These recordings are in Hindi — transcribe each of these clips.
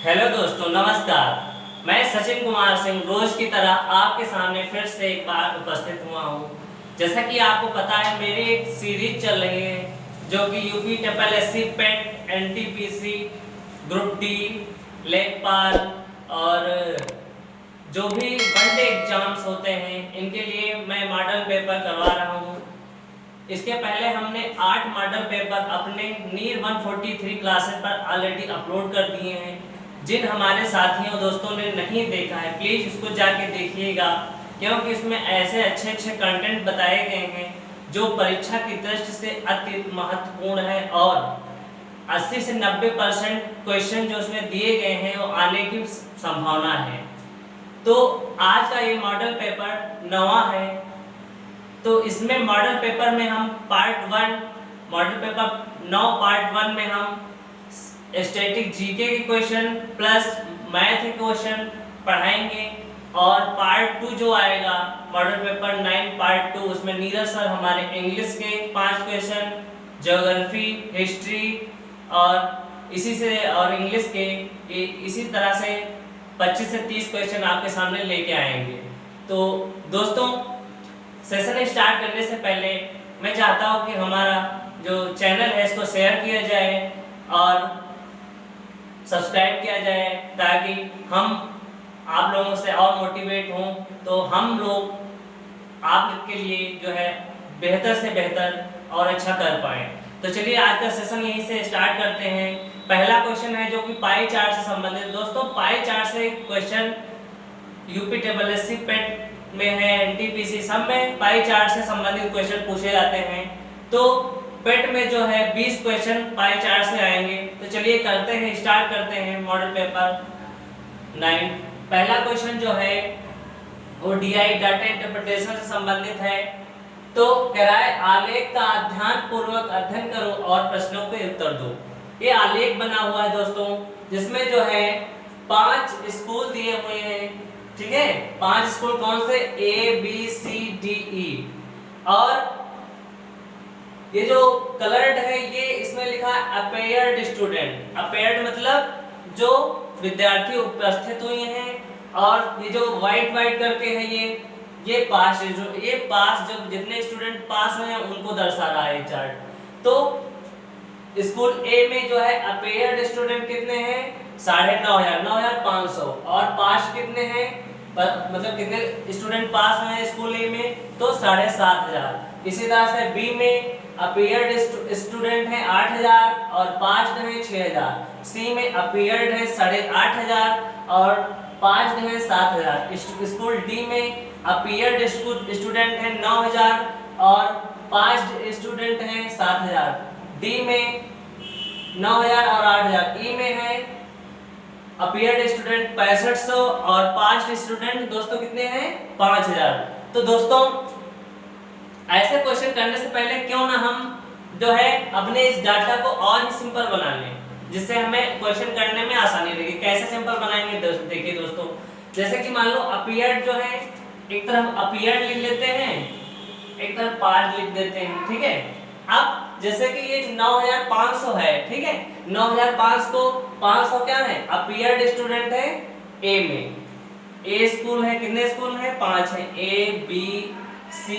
हेलो दोस्तों, नमस्कार। मैं सचिन कुमार सिंह रोज की तरह आपके सामने फिर से एक बार उपस्थित हुआ हूँ। जैसा कि आपको पता है, मेरी एक सीरीज चल रही है जो कि यूपी ट्रिपल एससी पेट, एनटीपीसी, ग्रुप डी, लेखपाल और जो भी वनडे एग्जाम्स होते हैं इनके लिए मैं मॉडल पेपर करवा रहा हूँ। इसके पहले हमने 8 मॉडल पेपर अपने नीर 143 क्लासेस पर ऑलरेडी अपलोड कर दिए हैं। जिन हमारे साथियों दोस्तों ने नहीं देखा है, प्लीज़ उसको जाके देखिएगा, क्योंकि इसमें ऐसे अच्छे अच्छे कंटेंट बताए गए हैं जो परीक्षा की दृष्टि से अति महत्वपूर्ण है और 80 से 90% क्वेश्चन जो उसमें दिए गए हैं वो आने की संभावना है। तो आज का ये मॉडल पेपर 9वां है। तो इसमें मॉडल पेपर में हम पार्ट 1 मॉडल पेपर 9 पार्ट 1 में हम स्टैटिक जीके के क्वेश्चन प्लस मैथ के क्वेश्चन पढ़ाएंगे और पार्ट 2 जो आएगा मॉडल पेपर 9 पार्ट 2, उसमें नीरज सर हमारे इंग्लिश के 5 क्वेश्चन, ज्योग्राफी, हिस्ट्री और इसी से और इंग्लिश के इसी तरह से 25 से 30 क्वेश्चन आपके सामने लेके आएंगे। तो दोस्तों, सेशन स्टार्ट करने से पहले मैं चाहता हूं कि हमारा जो चैनल है इसको शेयर किया जाए और सब्सक्राइब किया जाए, ताकि हम आप लोगों से और मोटिवेट हों, तो हम लोग आप के लिए जो है बेहतर से बेहतर और अच्छा कर पाएँ। तो चलिए आज का सेशन यहीं से स्टार्ट करते हैं। पहला क्वेश्चन है जो कि पाई चार्ट से संबंधित। दोस्तों, पाई चार्ट से क्वेश्चन यूपी ट्रिपल एससी पेट में है, एनटीपीसी सब में पाई चार्ट से संबंधित क्वेश्चन पूछे जाते हैं। तो पेट में जो है 20 क्वेश्चन पाई चार्ट से आएंगे। तो चलिए करते हैं, स्टार्ट करते हैं मॉडल पेपर 9। पहला क्वेश्चन जो है वो डीआई डाटा इंटरप्रिटेशन से संबंधित है। तो कह रहा है आलेख का ध्यान पूर्वक अध्ययन करो और प्रश्नों के उत्तर दो। ये आलेख बना हुआ है दोस्तों, जिसमें जो है 5 स्कूल दिए हुए हैं। ठीक है, 5 स्कूल कौन से? A B C D E. और ये जो कलर्ड है ये इसमें लिखा है अपेयर्ड स्टूडेंट। अपेयर्ड मतलब जो विद्यार्थी उपस्थित हुए हैं, और ये जो व्हाइट करके है ये पास है। जो ये पास जो जितने स्टूडेंट पास हुए हैं उनको दर्शा रहा है चार्ट। तो स्कूल ए में जो है अपेयर्ड स्टूडेंट कितने हैं? 9,500, 9,500। और पास कितने हैं, मतलब कितने स्टूडेंट पास हुए हैं स्कूल ए में? तो 7,500। इसी तरह से बी में अपीयर्ड स्टूडेंट है 8,000 और पास्ड है 6,000। सी में अपीयर्ड है 8,500 और पास्ड है 7,000। स्कूल डी में अपीयर्ड स्टूडेंट है 9,000 और पास्ड स्टूडेंट है 7,000। डी में 9,000 और 8,000। ई में है अपीयर्ड स्टूडेंट 6500 और पास्ट स्टूडेंट दोस्तों कितने हैं? 5,000। तो दोस्तों, ऐसे क्वेश्चन करने से पहले क्यों ना हम जो है अपने इस डाटा को और ही सिंपल बना लें, जिससे हमें क्वेश्चन करने में आसानी रहेगी। कैसे सिंपल बनाएंगे देखिए दोस्तों, जैसे कि मान लो अपीयर्ड जो है, एक तरफ अपीयर्ड लिख लेते हैं, एक तरफ पास्ट लिख देते हैं। ठीक है, अब जैसे कि ये 9,500 है। ठीक है, 9,500 को 500 क्या है? अपीयर्ड स्टूडेंट है ए में। ए स्कूल है, कितने स्कूल है? 5 है। ए बी सी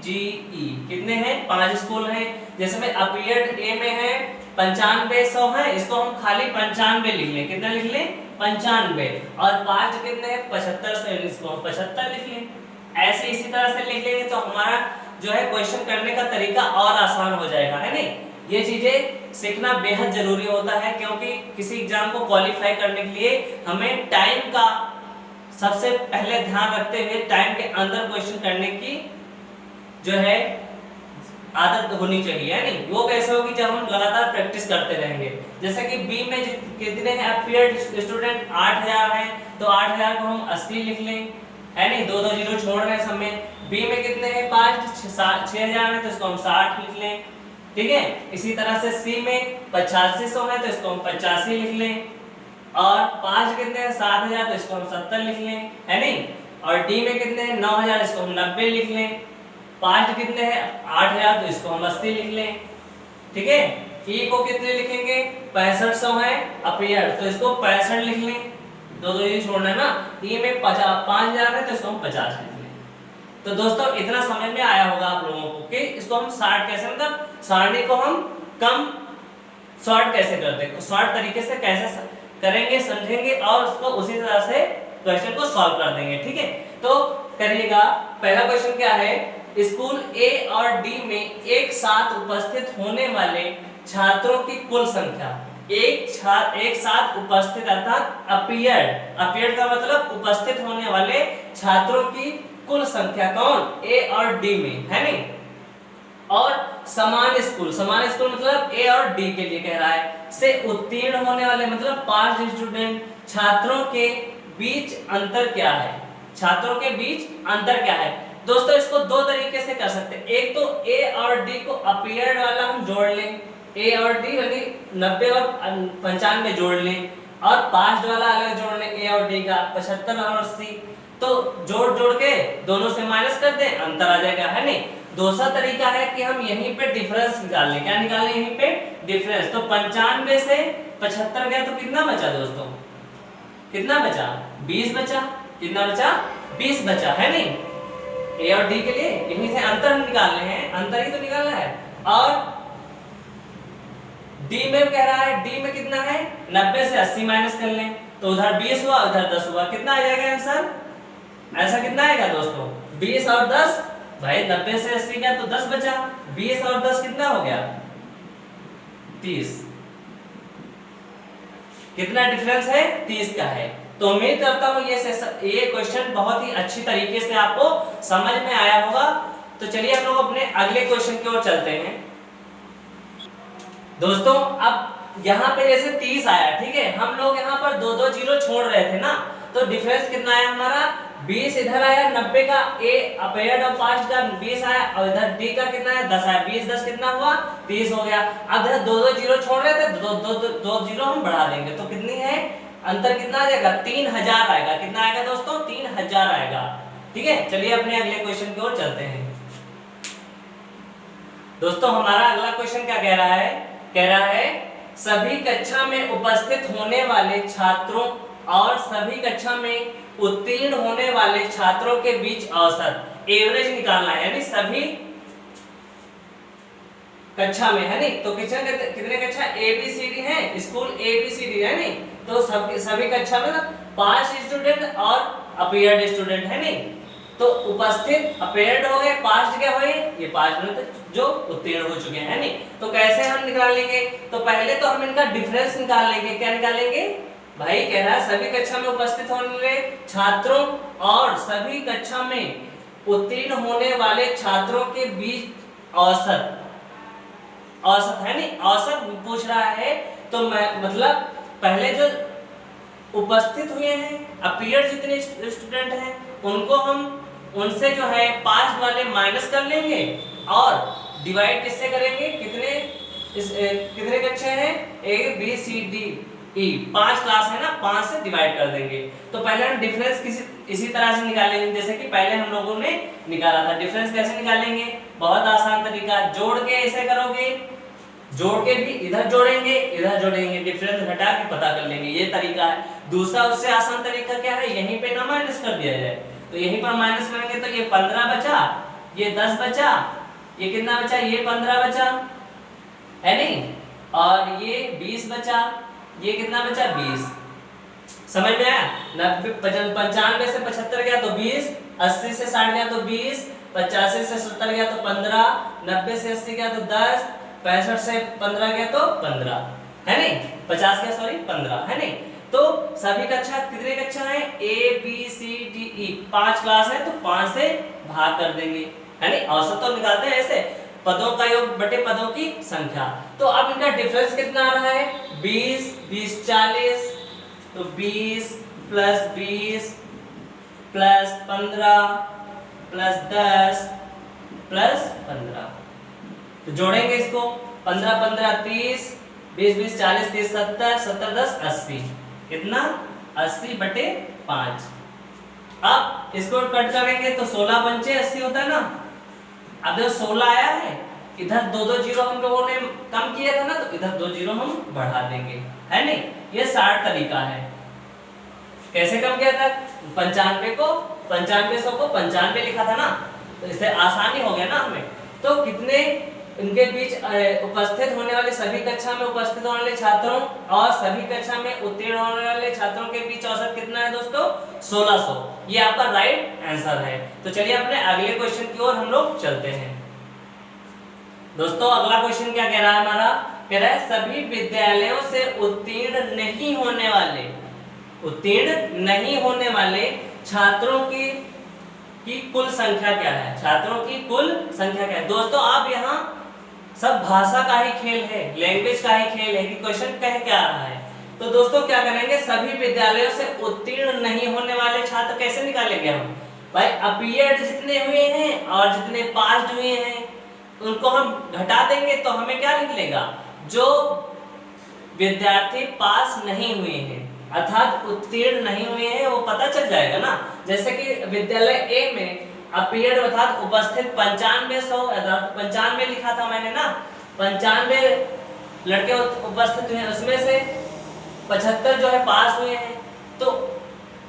डी ई कितने हैं? 5 स्कूल हैं। जैसे में अपीयर्ड ए में है 9500 है, इसको हम खाली 95 लिख लें। कितना लिख लें? 95। और पास्ट कितने हैं? 7500, इसको हम 75 लिख लें। ऐसे इसी तरह से लिख लेंगे तो हमारा जो है क्वेश्चन करने का तरीका और आसान हो जाएगा, है नहीं? ये चीजें सीखना बेहद जरूरी होता है, क्योंकि किसी एग्जाम को क्वालिफाई करने के लिए हमें टाइम का सबसे पहले ध्यान रखते हुए टाइम के अंदर क्वेश्चन करने की जो है आदत होनी चाहिए, है नहीं? वो कैसे होगी? जब हम लगातार प्रैक्टिस करते रहेंगे। जैसे कि बी में कितने हैं अपीयर्ड स्टूडेंट? 8,000 हैं, तो 8,000 को हम 80 लिख लें, है नहीं? 2 जीरो छोड़ रहे हैं सब में। बी में कितने हैं? 6,000 है, तो इसको हम 60 लिख लें। ठीक है, इसी तरह से सी में 8500 है, तो इसको हम 85 लिख लें। और पास्ट कितने हैं? 7,000, तो इसको हम 70 लिख लें, है नहीं? और डी में कितने हैं? 9,000, इसको हम 90 लिख लें। पास्ट कितने हैं? 8,000, तो इसको हम 80 लिख लें। ठीक है, ई को कितने लिखेंगे 6500 है अपीयर्ड, तो इसको 65 लिख लें, दो ये छोड़ना है ना। ई में 5000 है तो इसको हम 50 लिख लें। तो दोस्तों इतना समझ में आया होगा आप लोगों को कि इसको हम शॉर्ट कैसे, मतलब सारणी को हम कम शॉर्ट कैसे करते हैं, शॉर्ट तरीके से कैसे करेंगे समझेंगे और उसको उसी तरह से क्वेश्चन को सॉल्व कर देंगे। ठीक है, तो करिएगा। पहला क्वेश्चन क्या है, स्कूल ए और डी में एक साथ उपस्थित होने वाले छात्रों की कुल संख्या, एक साथ उपस्थित अर्थात अपीयर्ड का मतलब उपस्थित होने वाले छात्रों की कुल संख्या कौन, ए और डी में, है नहीं। और समान स्कूल मतलब ए और डी के लिए कह रहा है, से उत्तीर्ण होने वाले मतलब 5 स्टूडेंट, छात्रों के बीच अंतर क्या है, छात्रों के बीच अंतर क्या है। दोस्तों इसको दो तरीके से कर सकते हैं, एक तो ए और डी को अपीयर्ड वाला हम जोड़ लें, ए और डी यानी 90 और 95 जोड़ लें, और पास्ट वाला अलग जोड़ लें, ए और डी का 75 और 80, तो जोड़ के दोनों से माइनस कर दें, अंतर आ जाएगा, है नहीं। दूसरा तरीका है कि हम यहीं पे डिफरेंस निकाल लें, क्या निकाल लें यहीं पे डिफरेंस, तो 95 से 75 गया तो कितना बचा दोस्तों, कितना बचा 20 बचा, कितना बचा 20 बचा, है नहीं। ए और डी के लिए यहीं से अंतर निकालने हैं, अंतर ही तो निकालना है। और डी में कह रहा है, डी में कितना है 90 से 80 माइनस कर लें, तो उधर 20 हुआ उधर 10 हुआ, कितना आ जाएगा आंसर, ऐसा कितना आएगा दोस्तों 20 और 10, भाई 90 से 80 गया तो 10 बचा, 20 और 10 कितना हो गया 30, कितना डिफरेंस है 30 का है। तो उम्मीद करता हूं ये क्वेश्चन बहुत ही अच्छी तरीके से आपको समझ में आया होगा। तो चलिए हम लोग अपने अगले क्वेश्चन की ओर चलते हैं। दोस्तों अब यहाँ पे जैसे 30 आया, ठीक है, हम लोग यहाँ पर 2 जीरो छोड़ रहे थे ना, तो डिफरेंस कितना आया हमारा 20 इधर आया, 90 का ए अपीयर्ड और पास्ट का 20 आया, और इधर डी का कितना है 10 आया, 20 10 कितना हुआ 30 हो गया। अब इधर 2 जीरो छोड़ रहे थे, दो जीरो हम बढ़ा देंगे तो कितनी है, अंतर कितना आ जाएगा 3000 आएगा, कितना आएगा दोस्तों 3000 आएगा। ठीक है, चलिए अपने अगले क्वेश्चन की ओर चलते हैं। दोस्तों हमारा अगला क्वेश्चन क्या कह रहा है, कह रहा है सभी कक्षा में उपस्थित होने वाले छात्रों और सभी कक्षा में उत्तीर्ण होने वाले छात्रों के बीच औसत एवरेज निकालना है, यानी सभी कक्षा में, है नहीं। तो कितने कक्षा ए बी सी डी है, school A B C D है नहीं, तो सभी कक्षा में 5 स्टूडेंट और अपीयर्ड स्टूडेंट है नहीं। तो उपस्थित अपीयर्ड हो गए, पास्ट क्या हुए ये 5 में जो उत्तीर्ण हो चुके हैं, नहीं। तो कैसे हम निकालेंगे, तो पहले तो हम इनका डिफरेंस निकाल लेंगे, क्या निकालेंगे भाई, कह रहा है सभी कक्षा में उपस्थित होने वाले छात्रों और सभी कक्षा में उत्तीर्ण होने वाले छात्रों के बीच औसत है नहीं, औसत पूछ रहा है। तो मैं मतलब पहले जो उपस्थित हुए हैं अपीयर जितने स्टूडेंट हैं उनको हम उनसे जो है पास्ट वाले माइनस कर लेंगे और डिवाइड किससे करेंगे, कितने कक्षा हैं A B C D E, 5 class है ना, 5 से डिवाइड कर देंगे। तो पहले हम डिफरेंस इसी तरह से निकालेंगे जैसे कि पहले हम लोगों ने निकाला था। डिफरेंस कैसे निकालेंगे, बहुत आसान तरीका, जोड़ के ऐसे करोगे, जोड़ के भी इधर जोड़ेंगे इधर जोड़ेंगे, डिफरेंस घटा के पता कर लेंगे, ये तरीका है। दूसरा उससे आसान तरीका क्या है, यहीं पे ना माइनस कर दिया जाए, तो यहीं पर माइनस करेंगे तो ये 15 बचा, ये 10 बचा, ये कितना बचा, ये 15 बचा, है नहीं, और ये 20 बचा, ये कितना बचा 20। समझ में आया, 95 से 75 गया तो 20, 80 से 60 गया तो 20, 85 से 70 गया तो 15, 90 से 80 गया तो 10, 65 से 15 गया तो 15, है नहीं, 50 गया सॉरी 15, है नहीं। तो सभी कक्षा कितने कक्षा है, A B C D E, 5 class है तो 5 से भाग कर देंगे, है नहीं। औसत तो निकालते हैं ऐसे, पदों का योग बटे पदों की संख्या। तो अब इनका डिफरेंस कितना आ रहा है 20 20 40, तो 20 प्लस 20 प्लस 15 प्लस 10 प्लस 15, तो जोड़ेंगे इसको, 15 15 30, 20 20 40 30 70, 70 10 80, कितना 80 बटे 5। अब इसको कट करेंगे तो 16 पंचे 80 होता है ना। अब जो 16 आया है इधर दो दो जीरो हम लोगों ने कम किया था ना, तो इधर 2 जीरो हम बढ़ा देंगे, है नहीं। ये शार्ट तरीका है। कैसे कम किया था? 95 को 95 100 को 95 लिखा था ना, तो इससे आसानी हो गया ना हमें। तो कितने इनके बीच उपस्थित होने वाले, सभी कक्षा में उपस्थित होने वाले छात्रों और सभी कक्षा में उत्तीर्ण होने वाले छात्रों के बीच औसत कितना है दोस्तों? 1600। ये आपका राइट आंसर है। तो चलिए अपने अगले क्वेश्चन की ओर हम लोग चलते हैं। दोस्तों अगला क्वेश्चन क्या कह रहा है हमारा? कह रहा है सभी विद्यालयों से उत्तीर्ण नहीं होने वाले छात्रों की कुल संख्या क्या है? छात्रों की कुल संख्या क्या है? दोस्तों आप यहाँ सब भाषा का ही खेल है, लैंग्वेज का ही खेल है कि क्वेश्चन कह क्या रहा है। तो दोस्तों क्या करेंगे, सभी विद्यालयों से उत्तीर्ण नहीं होने वाले छात्र कैसे निकालेंगे हम? भाई अपीयर्ड जितने हुए हैं और जितने पास हुए हैं उनको हम घटा देंगे, तो हमें क्या निकलेगा? जो विद्यार्थी पास नहीं हुए हैं अर्थात उत्तीर्ण नहीं हुए हैं वो पता चल जाएगा ना। जैसे कि विद्यालय ए में अपीयर्ड अर्थात उपस्थित 95 लिखा था मैंने ना, 95 लड़के उपस्थित हुए, उसमें से 75 जो है पास हुए हैं। तो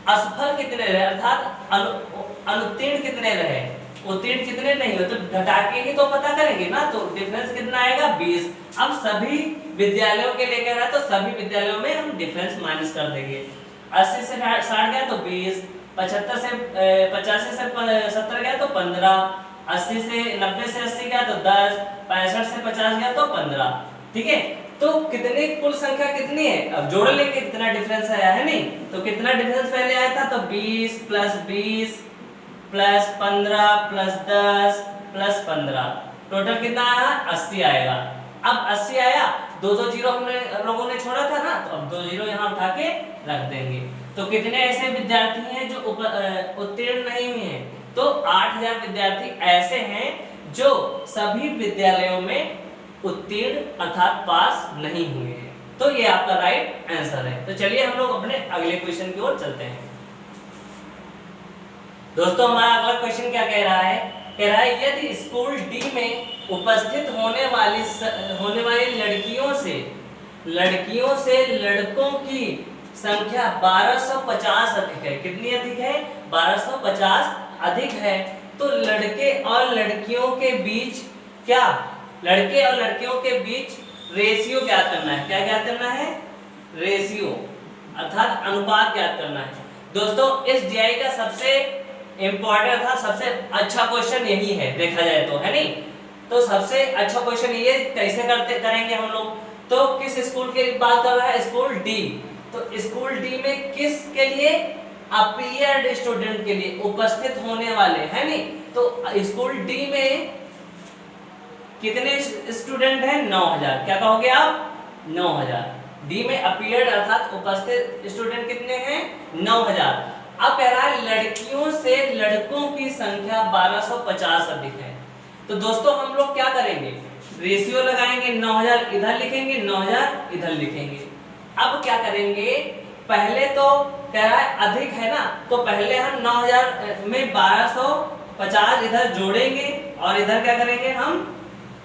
असफल कितने रहे अर्थात अनुत्तीर्ण कितने रहे, उत्तीर्ण कितने नहीं हो, तो घटा के ही तो पता करेंगे ना। तो डिफरेंस कितना आएगा? 20। अब सभी विद्यालयों के लिए कह रहा है तो सभी विद्यालयों में हम डिफरेंस माइनस कर देंगे। 80 से 60 गया तो 20, 85 से 70 गया तो 15, 80 से 90 से 80 गया तो 10, 65 से 50 गया तो 15। ठीक है, तो कितने कुल संख्या कितनी है? अब जोड़ लेंगे कितना डिफरेंस आया है नहीं। तो कितना डिफरेंस पहले आया था? तो 20 plus 20 plus 15 plus 10 plus 15, total कितना आया? 80 आएगा। अब 80 आया, 2 जीरो हमने लोगों ने छोड़ा था ना, तो अब 2 जीरो यहाँ उठा के रख देंगे। तो कितने ऐसे विद्यार्थी हैं जो उत्तीर्ण नहीं हुए हैं? तो 8000 विद्यार्थी ऐसे हैं जो सभी विद्यालयों में उत्तीर्ण अर्थात पास नहीं हुए हैं। तो ये आपका राइट आंसर है। तो चलिए हम लोग अपने अगले क्वेश्चन की ओर चलते हैं। दोस्तों हमारा अगला क्वेश्चन क्या कह रहा है? कह रहा है यदि स्कूल डी में उपस्थित होने वाली लड़कियों से लड़कों की संख्या 1250 अधिक है। कितनी अधिक है? 1250 अधिक है। तो लड़के और लड़कियों के बीच क्या? लड़के और लड़कियों के बीच रेशियो ज्ञात करना है। क्या ज्ञात करना है? रेशियो अर्थात अनुपात ज्ञात करना है। दोस्तों इस डीआई का सबसे इंपॉर्टेंट था, सबसे अच्छा क्वेश्चन यही है देखा जाए तो, है नहीं। तो सबसे अच्छा क्वेश्चन ये कैसे करेंगे हम लोग? तो किस स्कूल की बात कर रहा है? School D. तो स्कूल डी में किस के लिए? अपीयर्ड स्टूडेंट के लिए, उपस्थित होने वाले, है नहीं। तो स्कूल डी में कितने स्टूडेंट हैं? 9000। क्या कहोगे आप? 9000। डी में अपीयर्ड अर्थात उपस्थित स्टूडेंट कितने हैं? 9000। अब कह रहा है लड़कियों से लड़कों की संख्या 1250 अधिक है। तो दोस्तों हम लोग क्या करेंगे? रेशियो लगाएंगे, 9000 इधर लिखेंगे, 9000 इधर लिखेंगे। अब क्या करेंगे? पहले तो कह रहा है अधिक है ना, तो पहले हम 9000 में 1250 इधर जोड़ेंगे और इधर क्या करेंगे? हम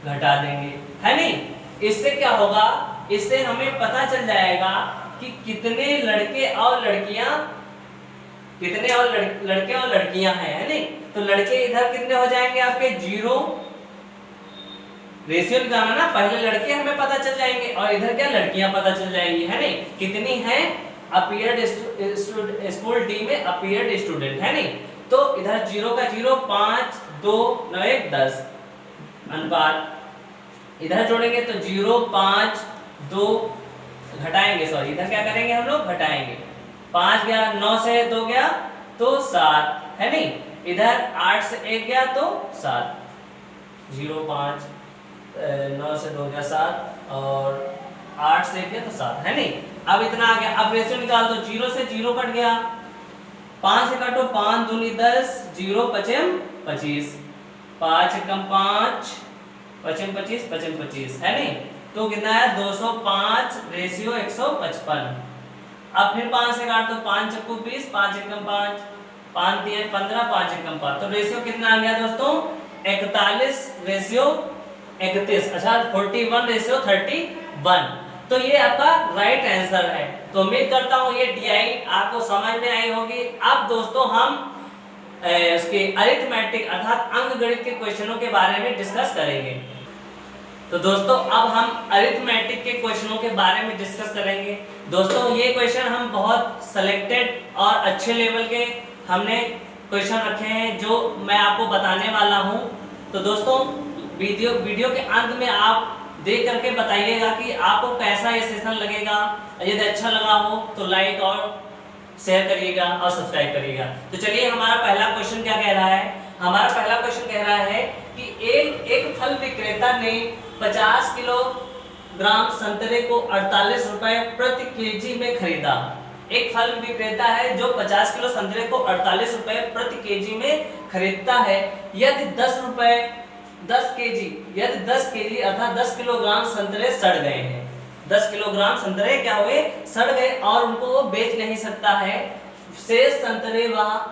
घटा देंगे, है नहीं। इससे क्या होगा? इससे हमें पता चल जाएगा कि कितने लड़के और लड़कियां हैं, है नहीं। तो लड़के इधर कितने हो जाएंगे आपके? 0। रेशियो लगाना ना, पहले लड़के हमें पता चल जाएंगे और इधर क्या? लड़कियां पता चल जाएंगी, है नहीं। कितनी है? अपीयर्ड स्कूल डी में अपीयर्ड स्टूडेंट, है नहीं। तो इधर 0 का 0, 5 2 9 1 10 अनुपात इधर जोड़ेंगे तो 0 5 2 घटाएंगे, सॉरी इधर क्या करेंगे हम लोग? घटाएंगे। 5 गया, 9 से 2 गया तो 7, है नहीं। इधर 8 से 1 गया तो 7, 0 5 9 से 2 गया 7 और 8 से 1 गया तो 7, है नहीं। अब इतना आ गया। अब रेशियो निकाल दो, 0 से 0 कट गया, 5 से काटो, 5 दूनी 10, 0 पचम 25, 5 एकम 5 पचम 25 पचम 25, है नहीं। तो कितना है? 205 रेशियो 155। अब फिर 5 से काट दो, 5 चक्कू 20, 5 एकम 5, 5 3 15, 5 एकम 5। तो रेशियो कितना आ गया दोस्तों? 41 रेशियो 31, अच्छा 41:31, तो ये आपका राइट आंसर है। तो उम्मीद करता हूँ ये DI आपको समझ में आई होगी। अब दोस्तों हम उसके अरिथमेटिक अर्थात अंकगणित के क्वेश्चनों के बारे में डिस्कस करेंगे। तो दोस्तों अब हम अरिथमेटिक के क्वेश्चनों के बारे में डिस्कस करेंगे। दोस्तों ये क्वेश्चन हम बहुत सिलेक्टेड और अच्छे लेवल के हमने क्वेश्चन रखे हैं जो मैं आपको बताने वाला हूं। तो दोस्तों वीडियो के अंत में आप देख करके बताइएगा कि आपको कैसा ये सेशन लगेगा। यदि अच्छा लगा हो तो लाइक और शेयर करिएगा और सब्सक्राइब करिएगा। तो चलिए हमारा पहला क्वेश्चन क्या कह रहा है। हमारा पहला क्वेश्चन कह रहा है कि एक फल विक्रेता ने 50 किलोग्राम संतरे को 48 रुपए प्रति केजी में खरीदा। एक फल विक्रेता है जो 50 किलो संतरे को 48 रुपए प्रति केजी में खरीदता है। यदि 10 केजी अर्थात 10 किलोग्राम संतरे सड़ गए हैं, 10 किलोग्राम संतरे क्या हुए, सड़ गए और उनको वो बेच नहीं सकता है। शेष संतरे वह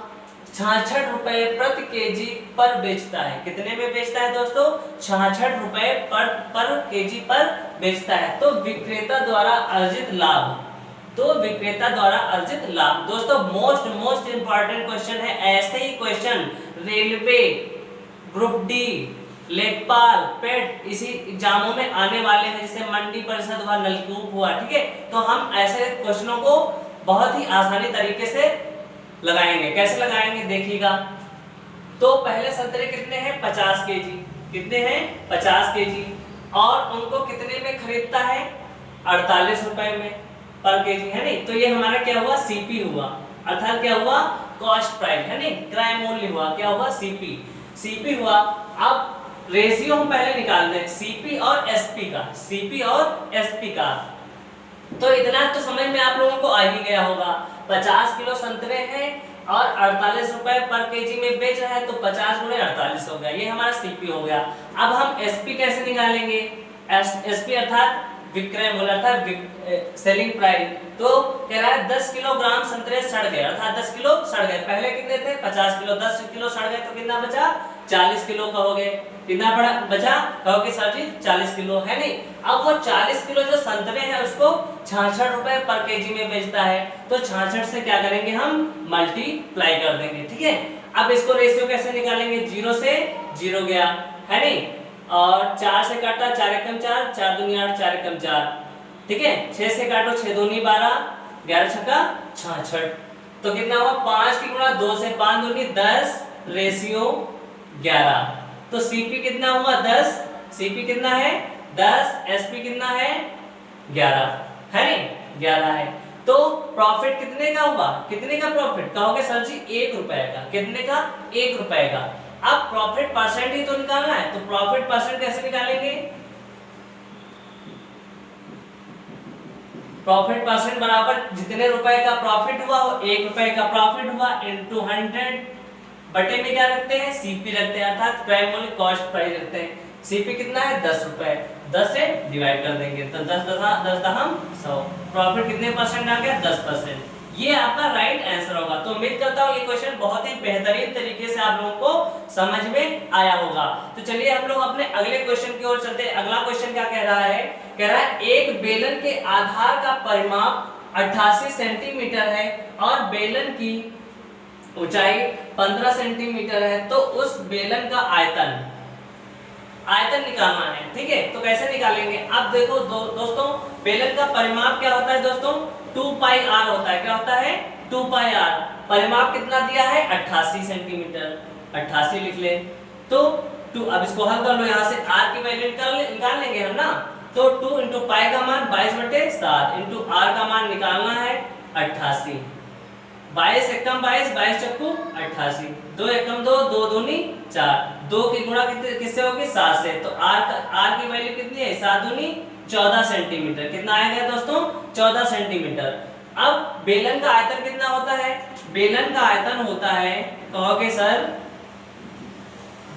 66 रुपए प्रति केजी पर बेचता है। कितने में बेचता है दोस्तों? 66 रुपए पर केजी पर बेचता है। तो विक्रेता द्वारा अर्जित लाभ, दोस्तों मोस्ट इंपॉर्टेंट क्वेश्चन है। ऐसे ही क्वेश्चन रेलवे, ग्रुप डी, लेखपाल, पेट इसी एग्जामों में आने वाले हैं, जैसे मंडी परिषद हुआ, नलकूप हुआ, ठीक है। तो हम ऐसे क्वेश्चनों को बहुत ही आसानी तरीके से लगाएंगे। कैसे लगाएंगे देखिएगा। तो पहले संतरे कितने हैं? 50 केजी। कितने हैं? 50 केजी। और उनको कितने में खरीदता है? 48 रुपए में पर केजी, है नहीं। तो ये हमारा क्या हुआ? सीपी हुआ, अर्थात क्या हुआ? कॉस्ट प्राइस, है नहीं, क्रय मूल्य हुआ। क्या हुआ? सीपी हुआ। अब रेशियो हम पहले निकाल दें सीपी और एसपी का। तो इतना तो समझ में आप लोगों को आ ही गया होगा। 50 किलो संतरे हैं और 48 रुपए पर केजी में बेच रहा है, तो 50 गुणे 48 हो गया। ये हमारा सीपी हो गया। अब हम एसपी कैसे निकालेंगे? एसपी अर्थात विक्रय मूल्य अर्थात सेलिंग प्राइस। तो कह रहा है 10 किलोग्राम संतरे सड़ गए, अर्थात 10 किलो सड़ गए। पहले कितने थे? 50 किलो। 10 किलो सड़ गए तो कितना बचा? 40 किलो कहोगे। कितना बचा? कहोगे सर जी 40 किलो, है नहीं। अब वो 40 किलो जो संतरे हैं उसको 66 रुपए पर केजी में बेचता है। तो 66 से क्या करेंगे? हम मल्टीप्लाई कर देंगे, ठीक है। अब इसको रेशियो कैसे निकालेंगे? 0 से 0 गया, है नहीं। और 4 से काटा 4 एकम 4, 4 दूनी 8, 4 एकम 4, ठीक है। 6 से काटो 6 दूनी 12, 11 छक्का 66। तो कितना हुआ? 5 की गुणा 2 से 5 दूनी 10 रेशियो 11। तो सीपी कितना हुआ? 10। सीपी कितना है? 10। एसपी कितना है? 11, है नहीं, 11 है। तो प्रॉफिट कितने का हुआ? कितने का प्रॉफिट कहोगे सर जी? 1 रुपए का। कितने का? 1 रुपए का। अब प्रॉफिट परसेंट ही तो निकालना है, तो प्रॉफिट परसेंट कैसे निकालेंगे? प्रॉफिट परसेंट बराबर जितने रुपए का प्रॉफिट हुआ वो 1 रुपए का प्रॉफिट हुआ इनटू 100 बटे में क्या रखते हैं? सीपी रखते हैं, अर्थात क्रय मूल्य कॉस्ट प्राइस रखते हैं। सीपी कितना है? 10 रुपए। 10 से डिवाइड कर देंगे तो 10 दहम 100। प्रॉफिट कितने परसेंट आ गया? 10%। ये आपका राइट आंसर होगा। तो उम्मीद करता हूँ ये क्वेश्चन बहुत ही बेहतरीन तरीके से आप लोगों को समझ में आया होगा। तो चलिए हम लोग अपने अगले क्वेश्चन की ओर चलते हैं। अगला क्वेश्चन क्या कह रहा है? कह रहा है एक बेलन के आधार का परिमाप 88 सेंटीमीटर है और बेलन की ऊंचाई 15 सेंटीमीटर है। तो उस बेलन का आयतन निकालना है, ठीक है। तो कैसे निकालेंगे? अब देखो दोस्तों, बेलन का परिमाप क्या होता है दोस्तों? 2 पाई आर होता है। क्या होता है? 2 पाई आर। परिमाप कितना दिया है? 88 सेंटीमीटर। 88 लिख ले। तो 2, अब इसको हल कर लो, यहाँ से आर की वैल्यू निकाल लेंगे हम ना। तो 2 इंटू पाई का मान 22/7 इंटू आर का मान निकालना है 88। 22 एकम 22, 22 चक्कू 88, 2 एकम 2, 2 दूनी 4, 2 की गुणा किससे होगी? 7 से। तो आर की वैल्यू कितनी है? 7 दूनी 14 सेंटीमीटर। कितना आएगा दोस्तों? 14 सेंटीमीटर। अब बेलन का आयतन कितना होता है? बेलन का आयतन होता है, कहोगे सर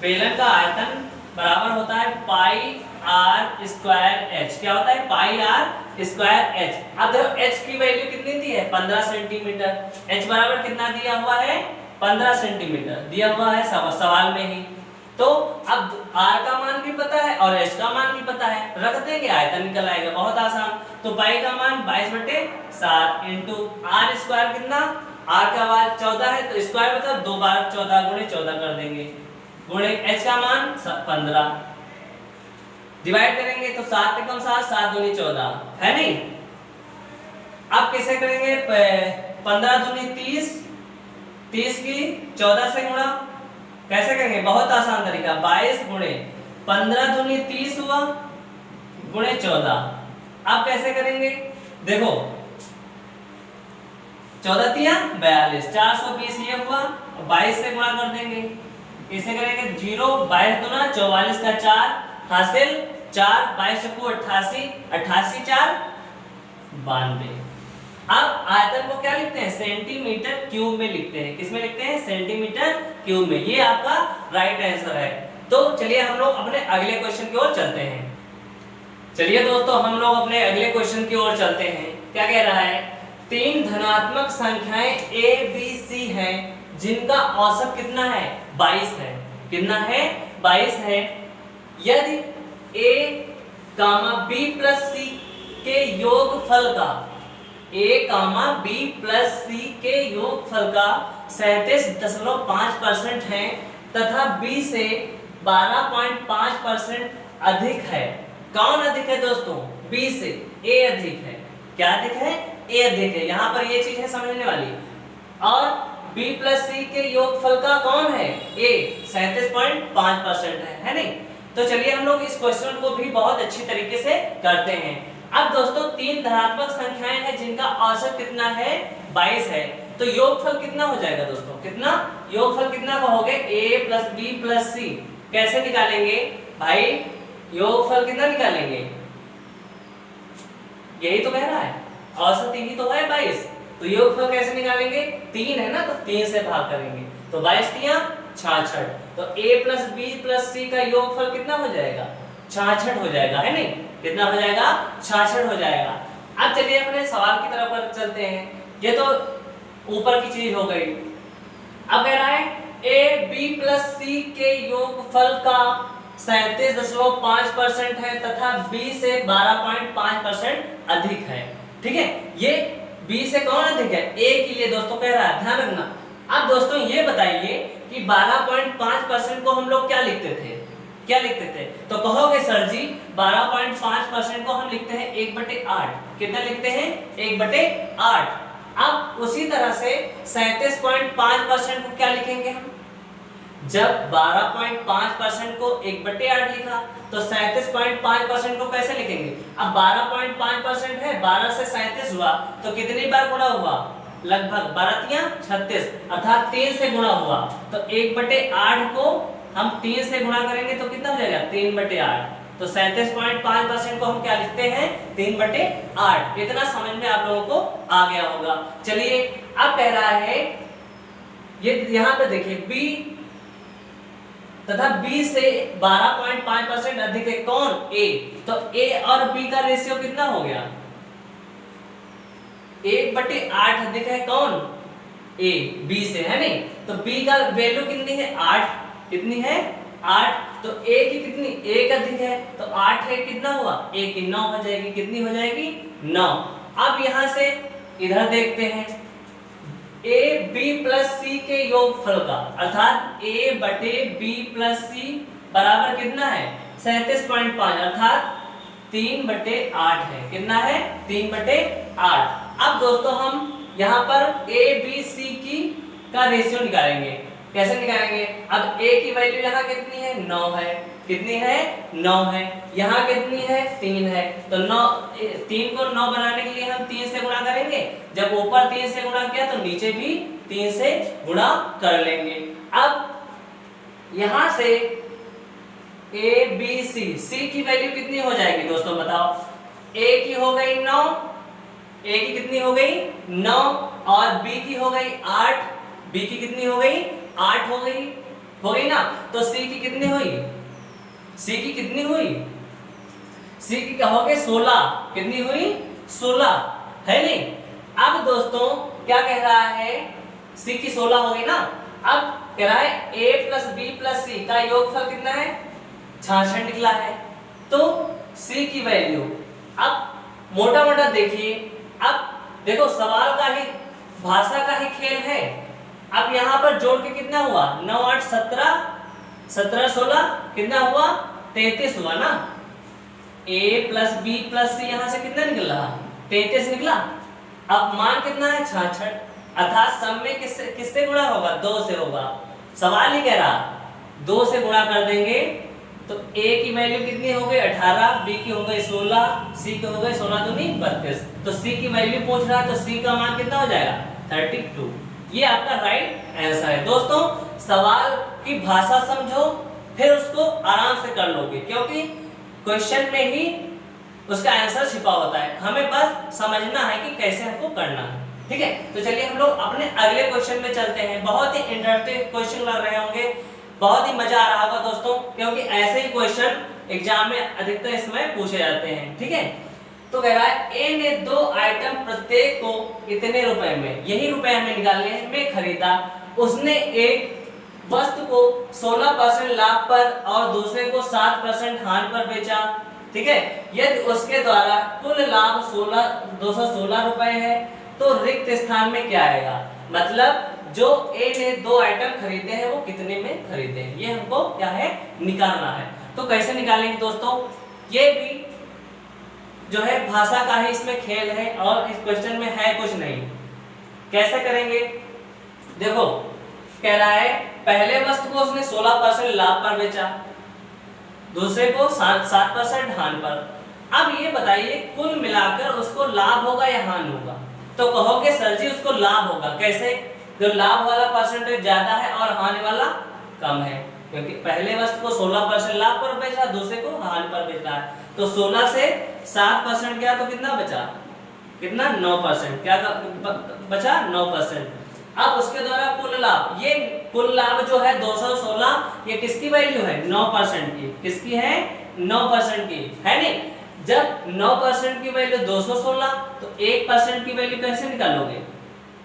बेलन का आयतन बराबर होता है पाई आर स्क्वायर एच। क्या होता है? पाई आर स्क्वायर एच। अब देखो एच की वैल्यू कितनी दी है? 15 सेंटीमीटर। एच बराबर कितना दिया हुआ है? 15 सेंटीमीटर दिया हुआ है सवाल में ही। तो अब r का मान भी पता है और h का मान भी पता है, रख देंगे आयतन निकल आएगा, बहुत आसान। तो पाई का मान 22/7 इंटू आर स्क्वायर कितना, r का मान 14 है तो स्क्वायर मतलब 2 बार 14 गुणे 14 कर देंगे, गुणे h का मान 15, डिवाइड करेंगे तो 7 से कम 7, 7 दूनी 14 है नहीं। अब कैसे करेंगे, 15 दूनी 30, 30 की 14 से गुणा, कैसे करेंगे, बहुत आसान तरीका, 22 गुणे 15 दूनी 30 हुआ गुणे 14। अब कैसे करेंगे, देखो 14 तिया 42, 420 ये हुआ, 22 से गुणा कर देंगे, कैसे करेंगे, 0 22 दूना 44 का 4 हासिल 4, 22 चौको 88, 88 4 92। अब आयतन को क्या लिखते हैं, सेंटीमीटर क्यूब में लिखते हैं, किसमें लिखते हैं, सेंटीमीटर क्यूब में। ये आपका राइट आंसर है। तो चलिए हम लोग अपने अगले क्वेश्चन की ओर चलते हैं। चलिए दोस्तों हम लोग अपने अगले क्वेश्चन की ओर चलते हैं। क्या कह रहा है, 3 धनात्मक संख्याएं a b c हैं जिनका औसत कितना है, 22 है, कितना है, 22 है। यदि a, b प्लस c के योगफल का, a, b प्लस c के योगफल का 37.5% है तथा b से 12.5% अधिक है। कौन अधिक है दोस्तों, b से a अधिक है। क्या अधिक है, a अधिक है। यहाँ पर ये चीज है समझने वाली। और b प्लस c के योगफल का कौन है, a 37.5% है नहीं। तो चलिए हम लोग इस क्वेश्चन को भी बहुत अच्छी तरीके से करते हैं। अब दोस्तों 3 धनात्मक संख्याएं हैं जिनका औसत कितना है, 22 है। तो योगफल कितना हो जाएगा दोस्तों, कितना, योगफल कितना कहोगे, a plus b plus c। कैसे निकालेंगे भाई, योगफल कितना निकालेंगे, यही तो कह रहा है, औसत यही तो है 22, तो योगफल कैसे निकालेंगे, 3 है ना, तो 3 से भाग करेंगे तो 22 तिया 66। तो a plus b plus c का योगफल कितना हो जाएगा, 66 हो जाएगा, है नहीं, कितना हो जाएगा, 66 हो जाएगा। अब चलिए अपने सवाल की तरफ चलते हैं। ये तो ऊपर की चीज हो गई। अब कह रहा है a b प्लस c के योगफल का 37.5% है तथा b से 12.5% अधिक है। ठीक है, ये b से कौन अधिक है, a के लिए दोस्तों कह रहा है, ध्यान रखना। अब दोस्तों ये बताइए कि 12.5% को हम लोग क्या लिखते थे, क्या लिखते थे, तो कहोगे सर जी 12.5% को हम लिखते हैं 1/8। कितना लिखते हैं, 1/8। अब उसी तरह से 37.5% को क्या लिखेंगे हम, जब 12.5% को 1/8 लिखा तो 37.5% को कैसे लिखेंगे। अब 12.5% है, 12 से 37 हुआ तो कितनी बार गुणा हुआ, लगभग 12 तिया 36, अर्थात 3 से गुणा हुआ। तो 1/8 को हम 3 से गुणा करेंगे तो कितना हो जाएगा, 3/8। तो 37.5% को हम क्या लिखते हैं, 3/8। इतना समझ में आप लोगों को आ गया होगा। चलिए अब कह रहा है, ये यहाँ पे देखिए b तथा b से 12.5% अधिक है, कौन, a। तो a और b का रेशियो कितना हो गया, 1/8 अधिक है, कौन, a b से, है नहीं। तो b का वैल्यू कितनी है, 8, कितनी है, 8। तो a की कितनी, 1 अधिक है, तो 8 है, कितना हुआ, 1 की 9 हो जाएगी, कितनी हो जाएगी, 9। अब यहां से इधर देखते हैं, a b प्लस c के योगफल का, अर्थात a बटे b प्लस c बराबर कितना है, 37.5, अर्थात 3/8 है, कितना है, 3/8। अब दोस्तों हम यहाँ पर a b c का रेशियो निकालेंगे। कैसे निकालेंगे, अब a की वैल्यू यहाँ कितनी है, 9 है, कितनी है, 9 है। यहाँ कितनी है, 3 है। तो 3 को 9 बनाने के लिए हम 3 से गुणा करेंगे। जब ऊपर 3 से गुणा किया तो नीचे भी 3 से गुणा कर लेंगे। अब यहाँ से a b c की वैल्यू कितनी हो जाएगी दोस्तों, बताओ। a की हो गई 9, a की कितनी हो गई, 9, और b की हो गई 8, b की कितनी हो गई, 8 हो गई ना। तो c की कितनी हुई, c की कितनी हुई, c की कहोगे 16, कितनी हुई, 16, है नहीं। अब दोस्तों क्या कह रहा है, c की 16 हो गई ना। अब कह रहा है a प्लस बी प्लस सी का योगफल कितना है, 66 निकला है। तो c की वैल्यू, अब मोटा मोटा देखिए, अब देखो सवाल का ही, भाषा का ही खेल है। अब यहाँ पर जोड़ के कितना हुआ, 9 8 17, 17 16 कितना हुआ, 33 हुआ ना। a प्लस बी प्लस सी यहाँ से कितना निकल रहा, 33 निकला। अब मान कितना है, 66, अर्थात सम में किससे गुणा होगा, 2 से होगा। सवाल ही कह रहा 2 से गुणा कर देंगे तो a की वैल्यू कितनी हो गई, 18, b की हो गई 16, c की हो गई 16 दूनी 32। तो c की वैल्यू पूछ रहा है तो c का मान कितना हो जाएगा, 32। ये आपका राइट आंसर है। दोस्तों सवाल की भाषा समझो, फिर उसको आराम से कर लोगे, क्योंकि क्वेश्चन में ही उसका आंसर छिपा होता है। हमें बस समझना है कि कैसे हमको करना है, ठीक है। तो चलिए हम लोग अपने अगले क्वेश्चन में चलते हैं। बहुत ही इंटरेस्टिंग क्वेश्चन लग रहे होंगे, बहुत ही मजा आ रहा होगा दोस्तों, क्योंकि ऐसे ही क्वेश्चन एग्जाम में अधिकतर इसमें पूछे जाते हैं, ठीक है। तो कह रहा है ए ने 2 आइटम प्रत्येक को इतने रुपए में, यही रुपए हमें निकालने हैं, में खरीदा। उसने एक वस्तु को 16% लाभ पर और दूसरे को 7% हानि पर बेचा, ठीक है। यदि उसके द्वारा कुल लाभ 216 रुपए है तो रिक्त स्थान में क्या आएगा, मतलब जो ए ने 2 आइटम खरीदे हैं वो कितने में खरीदे हैं, ये हमको क्या है, निकालना है। तो कैसे निकालेंगे दोस्तों, ये भी जो है भाषा का ही इसमें खेल है और इस क्वेश्चन में है कुछ नहीं। कैसे करेंगे, देखो कह रहा है पहले वस्तु को उसने 16% लाभ पर बेचा, दूसरे को 7% हानि पर। अब ये बताइए कुल मिलाकर उसको लाभ होगा या हानि होगा, तो कहोगे सर जी उसको लाभ होगा। कैसे, जो लाभ वाला परसेंटेज ज्यादा है और हानि वाला कम है, क्योंकि पहले वस्तु को 16% लाभ पर बेचा, दूसरे को हानि पर बेचा है। तो 16 से 7% गया तो कितना बचा, कितना 9%, क्या बचा 9%। अब उसके द्वारा कुल लाभ, ये कुल लाभ जो है 216, ये किसकी वैल्यू है, 9% की। किसकी है, 9% की, है नहीं। जब 9% की वैल्यू 216 तो 1% की वैल्यू कैसे निकालोगे,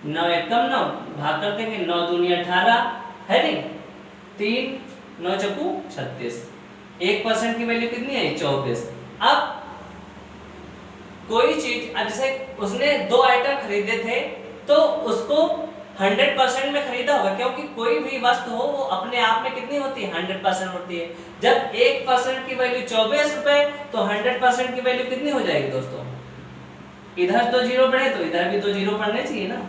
9 एकम 9 भाग कर देंगे, 9 दूनी 18, है नहीं, 3 9 चौकू 36, 1% की वैल्यू कितनी है, 24। अब कोई चीज, अब जैसे उसने 2 आइटम खरीदे थे तो उसको 100% में खरीदा होगा, क्योंकि कोई भी वस्तु हो वो अपने आप में कितनी होती है, 100% होती है। जब 1% की वैल्यू 24 रुपए तो 100% की वैल्यू कितनी हो जाएगी दोस्तों, इधर तो 0 बढ़े तो इधर भी तो 0 पड़ने चाहिए ना,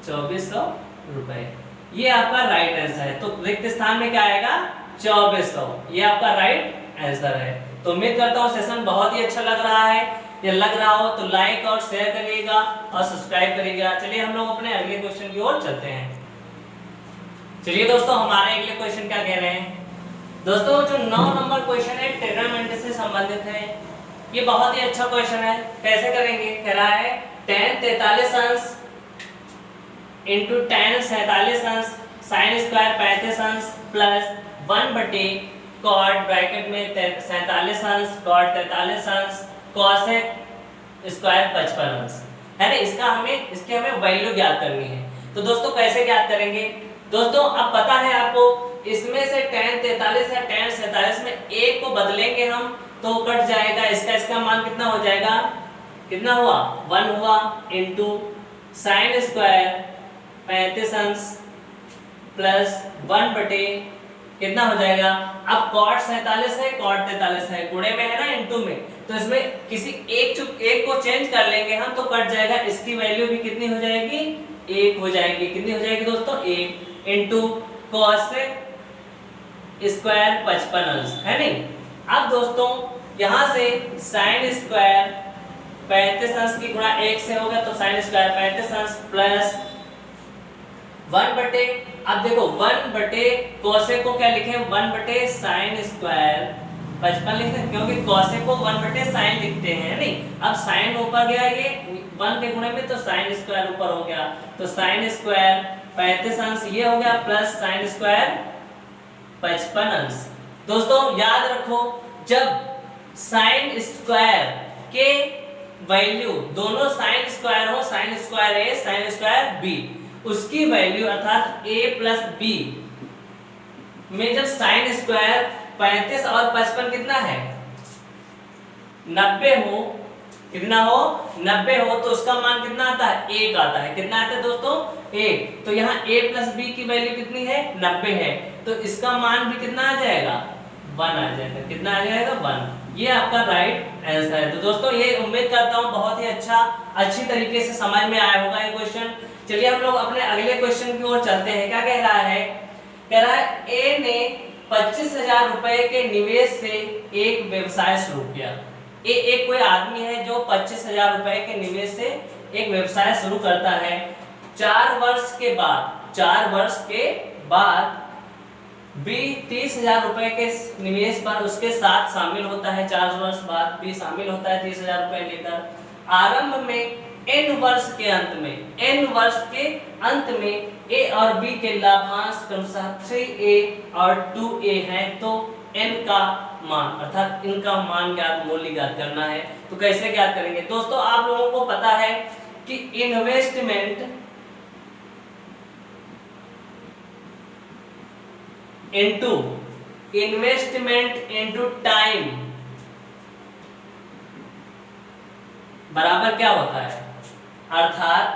2400 रुपए। ये आपका राइट आंसर है। तो रिक्त स्थान में क्या आएगा, 2400, ये आपका राइट आंसर है। तो उम्मीद करता हूँ सेशन बहुत ही अच्छा लग रहा है। ये लग रहा हो तो लाइक और शेयर करिएगा और सब्सक्राइब करिएगा। चलिए हम लोग अपने अगले क्वेश्चन की ओर चलते हैं। चलिए दोस्तों हमारे अगले क्वेश्चन क्या कह रहे हैं दोस्तों, जो 9 नंबर क्वेश्चन है ट्रिग्नोमेट्री से संबंधित है। ये बहुत ही अच्छा क्वेश्चन है। कैसे करेंगे, कह रहा है tan 43 अंश इंटू tan 47 अंश साइन स्क्वायर 35 अंश प्लस 1/cot ब्रैकेट में 47 अंश cot 43 अंश cosec स्क्वायर 55 अंश, है ना। इसके हमें वैल्यू ज्ञात करनी है। तो दोस्तों कैसे ज्ञात करेंगे दोस्तों, अब पता है आपको, इसमें से tan 43 या tan 47 में एक को बदलेंगे हम तो कट जाएगा, इसका मान कितना हो जाएगा, कितना हुआ 1 हुआ, इंटू साइन स्क्वायर 35 अंश प्लस 1 कितना हो जाएगा। अब cot 47 है cot 43 है, गुणे में है ना इंटू में, तो इसमें किसी एक को चेंज कर लेंगे हम तो कट जाएगा। इसकी वैल्यू भी कितनी हो जाएगी, 1 हो जाएगी। कितनी हो जाएगी दोस्तों, 1 इंटू cosec स्क्वायर 55 अंश, है नहीं। अब दोस्तों यहाँ से साइन स्क्वायर 35 अंश की गुणा 1 से हो गया तो साइन स्क्वायर 35 अंश प्लस 1 अब देखो 1 cosec को क्या लिखे, 1 साइन स्क्वायर 55 लिखते हैं, क्योंकि cosec को 1 साइन लिखते हैं नहीं। अब साइन ऊपर गया, ये 1 के गुणे में तो साइन स्क्वायर ऊपर हो गया, तो साइन स्क्वायर 35 अंश ये हो गया प्लस साइन स्क्वायर 55 अंश। दोस्तों याद रखो, जब साइन स्क्वायर के वैल्यू दोनों साइन स्क्वायर हो, sine square a sine square b, उसकी वैल्यू अर्थात a प्लस b में जब साइन स्क्वायर 35 और 55 कितना है 90 हो, कितना हो 90 हो, तो उसका मान कितना आता है 1 आता है। कितना आता है दोस्तों 1। तो यहाँ a प्लस बी की वैल्यू कितनी है 90 है, तो इसका मान भी कितना आ जाएगा 1 आ जाएगा। कितना आ जाएगा 1। ये आपका राइट आंसर है। तो दोस्तों ये उम्मीद करता हूँ बहुत ही अच्छी तरीके से समझ में आया होगा ये क्वेश्चन। चलिए हम लोग अपने अगले क्वेश्चन की ओर चलते हैं। क्या कह रहा है, कह रहा है ए ने 25,000 रुपए के निवेश से एक व्यवसाय शुरू किया। एक कोई आदमी है जो 25,000 रुपए के निवेश से एक व्यवसाय शुरू करता है। 4 वर्ष के बाद बी 30,000 रुपए के निवेश पर उसके साथ शामिल होता है। 4 वर्ष बाद बी शामिल होता है 30,000 रुपए लेकर। आरंभ में n वर्ष के अंत में a और b के लाभांश क्रमशः 3a और 2a है। तो n का मान अर्थात इनका मान ज्ञात मूल्य ज्ञात करना है। तो कैसे ज्ञात करेंगे दोस्तों, आप लोगों को पता है कि इन्वेस्टमेंट इनटू टाइम बराबर क्या होता है, अर्थात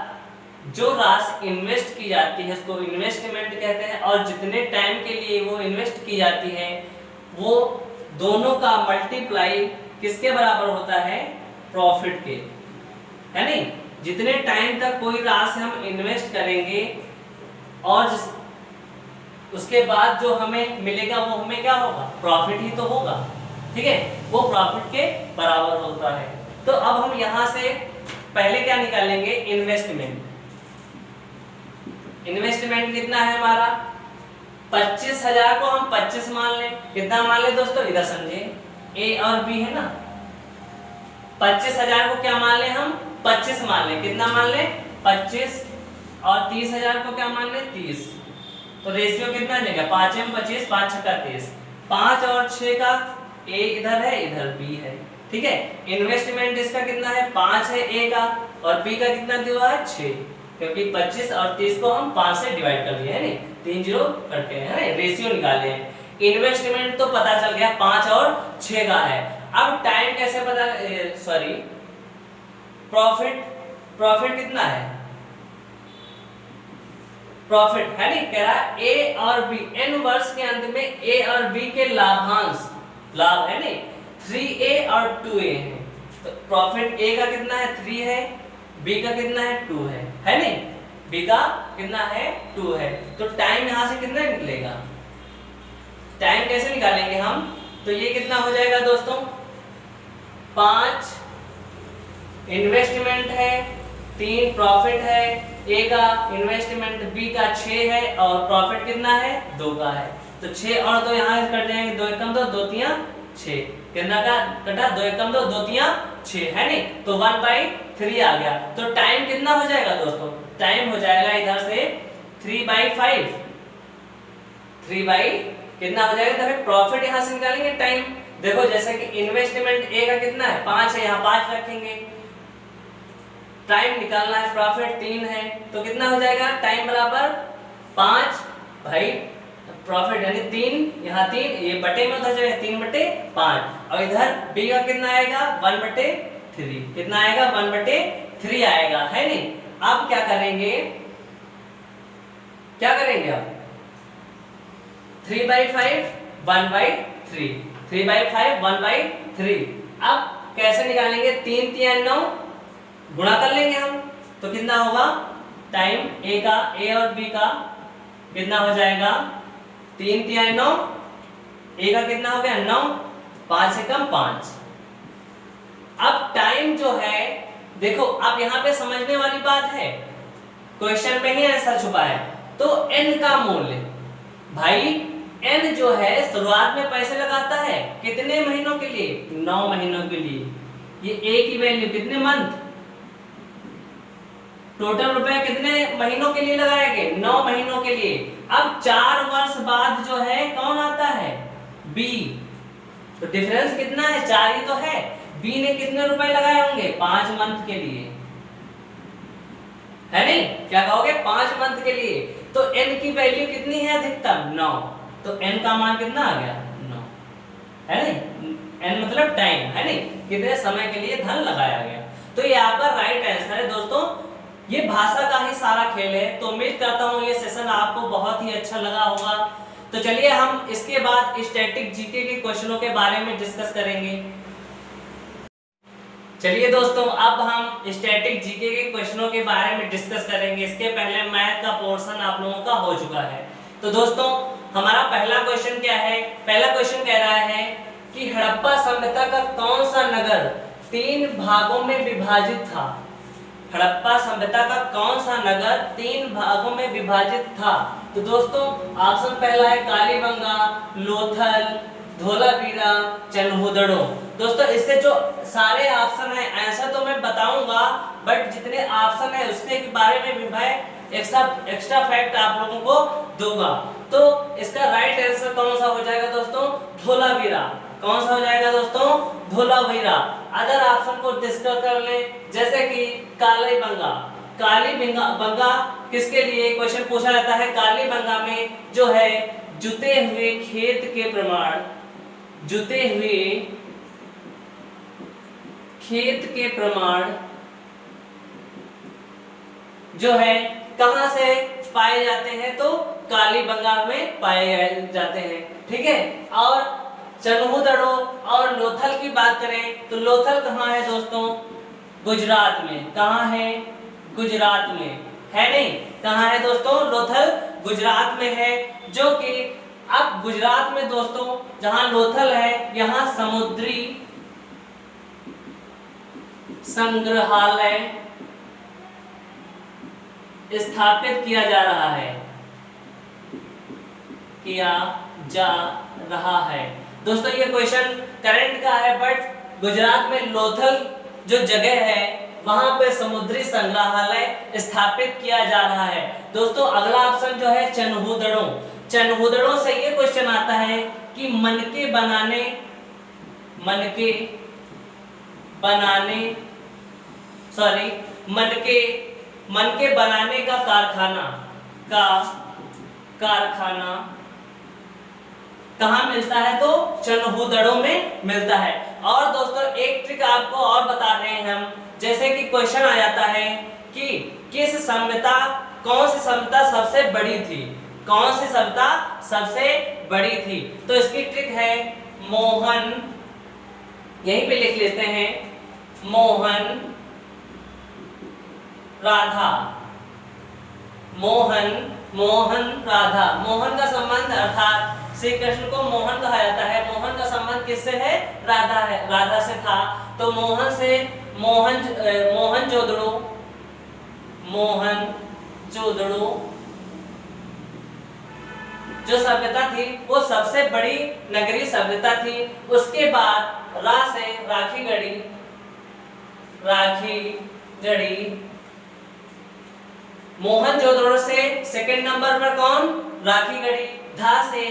जो राशि इन्वेस्ट की जाती है उसको इन्वेस्टमेंट कहते हैं, और जितने टाइम के लिए वो इन्वेस्ट की जाती है वो दोनों का मल्टीप्लाई किसके बराबर होता है, प्रॉफिट के, है नहीं। जितने टाइम तक कोई राशि हम इन्वेस्ट करेंगे और उसके बाद जो हमें मिलेगा वो हमें क्या होगा, प्रॉफिट ही तो होगा, ठीक है, वो प्रॉफिट के बराबर होता है। तो अब हम यहां से पहले क्या निकालेंगे, इन्वेस्टमेंट कितना है हमारा 25,000 को हम 25 मान लें। कितना मान लें दोस्तों, इधर समझे ए और बी है ना, 25,000 को क्या मान लें हम 25 मान लें। कितना मान लें 25, और 30,000 को क्या मान लें 30। तो रेशियो कितना देगा 5 में 25, 5 छक्का 30, 5 और 6 का ए इधर है इधर बी है, ठीक है। इन्वेस्टमेंट इसका कितना है 5 है ए का, और बी का कितना दिया है 6, क्योंकि 25 और 30 को हम 5 से डिवाइड कर दिए है नहीं, 3 जीरो कटे हैं, रेशियो निकाले हैं। इन्वेस्टमेंट तो पता चल गया 5 और 6 का है। अब टाइम कैसे पता, सॉरी प्रॉफिट कितना है, प्रॉफिट है नहीं, कह रहा है ए और बी n वर्ष के अंत में ए और बी के लाभांश, लाभ है नहीं 3a और 2a है। तो प्रॉफिट ए का कितना है 3 है, बी का कितना है 2 है नहीं, बी का कितना है 2 है। तो टाइम यहां से कितना निकलेगा, टाइम कैसे निकालेंगे हम, तो ये कितना हो जाएगा दोस्तों 5 इन्वेस्टमेंट है, 3 प्रॉफिट है, ए का इन्वेस्टमेंट बी का 6 है, और प्रॉफिट कितना है 2 का है। तो 6 और 2 यहाँ कट जाएंगे, 2 एकम 2, 2 तिया 6, कितना का कटा 2 एकम 2, 2 तिया 6 है नहीं, तो 1/3 आ गया। तो टाइम कितना हो जाएगा दोस्तों, टाइम हो जाएगा इधर से 3/5, 3 कितना हो जाएगा, फिर प्रॉफिट यहां से निकालेंगे टाइम। देखो जैसे कि इन्वेस्टमेंट ए का कितना है 5 है, यहाँ 5 रखेंगे, टाइम निकालना है प्रॉफिट 3 है, तो कितना हो जाएगा टाइम बराबर 5 भाई प्रॉफिट यानी 3, यहाँ 3 ये बटे में उधर जाएगा 3/5, और इधर बी का कितना आएगा 1/3, कितना आएगा 1/3 आएगा है नहीं। अब क्या करेंगे अब 3/5 1/3, 3/5 1/3। अब कैसे निकालेंगे, 3 तिया 9 गुणा कर लेंगे हम, तो कितना होगा टाइम ए का, ए और बी का कितना हो जाएगा 3 तिया 9, ए का कितना हो गया 9, 5 से कम 5। अब टाइम जो है देखो, अब यहाँ पे समझने वाली बात है, क्वेश्चन में ही आंसर छुपा है। तो n का मूल्य भाई, n जो है शुरुआत में पैसे लगाता है कितने महीनों के लिए, 9 महीनों के लिए। ये a की वैल्यू कितने मंथ, टोटल रुपए कितने महीनों के लिए लगाए गए 9 महीनों के लिए। अब 4 वर्ष बाद जो है कौन आता है b, तो डिफरेंस कितना है 4 ही तो है। b ने कितने रुपए लगाए होंगे 5 मंथ के लिए, है नहीं, क्या कहोगे 5 मंथ के लिए। तो n की वैल्यू कितनी है अधिकतम 9, तो n का मान कितना आ गया 9, है नहीं, n मतलब टाइम, है नहीं, कितने समय के लिए धन लगाया गया। तो ये यहाँ पर राइट आंसर है दोस्तों। ये भाषा का ही सारा खेल है। तो उम्मीद करता हूँ ये सेशन आपको बहुत ही अच्छा लगा होगा। तो चलिए हम इसके बाद स्टैटिक जीके के क्वेश्चनों के बारे में डिस्कस करेंगे। चलिए दोस्तों, अब हम स्टैटिक जीके के क्वेश्चनों के बारे में डिस्कस करेंगे। इसके पहले मैथ का पोर्शन आप लोगों का हो चुका है। तो दोस्तों हमारा पहला क्वेश्चन क्या है? पहला क्वेश्चन कह रहा है कि हड़प्पा सभ्यता का कौन सा नगर 3 भागों में विभाजित था? हड़प्पा सभ्यता का कौन सा नगर 3 भागों में विभाजित था? तो दोस्तों ऑप्शन पहला है कालीबंगा, लोथल, धोलावीरा, चनहुदड़ो। दोस्तों इससे जो सारे ऑप्शन है आंसर तो मैं बताऊंगा, बट जितने ऑप्शन है उसके बारे में भी मैं एक्स्ट्रा फैक्ट आप लोगों को दूंगा। तो इसका राइट आंसर कौन सा हो जाएगा दोस्तों? धोलावीरा। कौन सा हो जाएगा दोस्तों? धोलावीरा। अदर ऑप्शन को डिस्कस कर ले, जैसे कि कालीबंगा। कालीबंगा किसके लिए क्वेश्चन पूछा जाता है? कालीबंगा में जो है जुते हुए खेत के प्रमाण, जुते हुए खेत के प्रमाण जो है कहां से पाए जाते हैं? तो कालीबंगा में पाए जाते हैं, ठीक है। और चनहुदड़ो और लोथल की बात करें तो लोथल कहाँ है दोस्तों? गुजरात में। कहाँ है? गुजरात में, है नहीं? कहाँ है दोस्तों? लोथल गुजरात में है। जो कि अब गुजरात में दोस्तों जहां लोथल है, यहाँ समुद्री संग्रहालय स्थापित किया जा रहा है, किया जा रहा है। दोस्तों ये क्वेश्चन करंट का है, बट गुजरात में लोथल जो जगह है वहां पे समुद्री संग्रहालय स्थापित किया जा रहा है। दोस्तों अगला ऑप्शन जो है चनहुदड़ो। चनहुदड़ो से ये क्वेश्चन आता है कि मनके बनाने का कारखाना कहाँ मिलता है? तो चनहुदड़ो में मिलता है। और दोस्तों एक ट्रिक आपको और बता रहे हैं हम, जैसे कि क्वेश्चन आ जाता है कि कौन सी सभ्यता सबसे बड़ी थी? कौन सी सभ्यता सबसे बड़ी थी? तो इसकी ट्रिक है मोहन, यहीं पे लिख लेते हैं, मोहन राधा। मोहन राधा। मोहन का संबंध अर्थात श्री कृष्ण को मोहन कहा जाता है। मोहन का संबंध किससे है? राधा से था। तो मोहन से मोहनजोदड़ो जो सभ्यता थी वो सबसे बड़ी नगरीय सभ्यता थी। उसके बाद रा से राखीगढ़ी, मोहनजोदड़ो से सेकंड नंबर पर कौन? राखीगढ़ी। धा से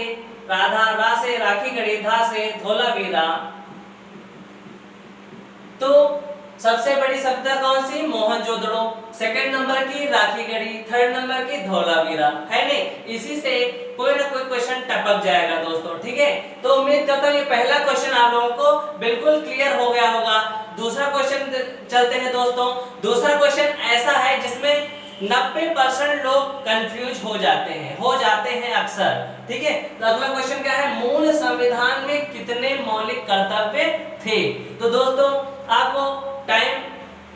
राधा, रा से राखीगढ़ी, धा से धोलावीरा। तो सबसे बड़ी सभ्यता कौन सी? मोहनजोदड़ो। सेकंड नंबर की राखीगढ़ी, थर्ड नंबर की धोलावीरा, है नहीं? इसी से कोई ना कोई क्वेश्चन टपक जाएगा दोस्तों, ठीक है। तो उम्मीद करता हूँ ये पहला क्वेश्चन आप लोगों को बिल्कुल क्लियर हो गया होगा। दूसरा क्वेश्चन चलते हैं दोस्तों। दूसरा क्वेश्चन ऐसा है जिसमें 90% लोग कंफ्यूज हो जाते हैं अक्सर, ठीक है। तो अगला क्वेश्चन क्या है? मूल संविधान में कितने मौलिक कर्तव्य थे? तो दोस्तों आपको टाइम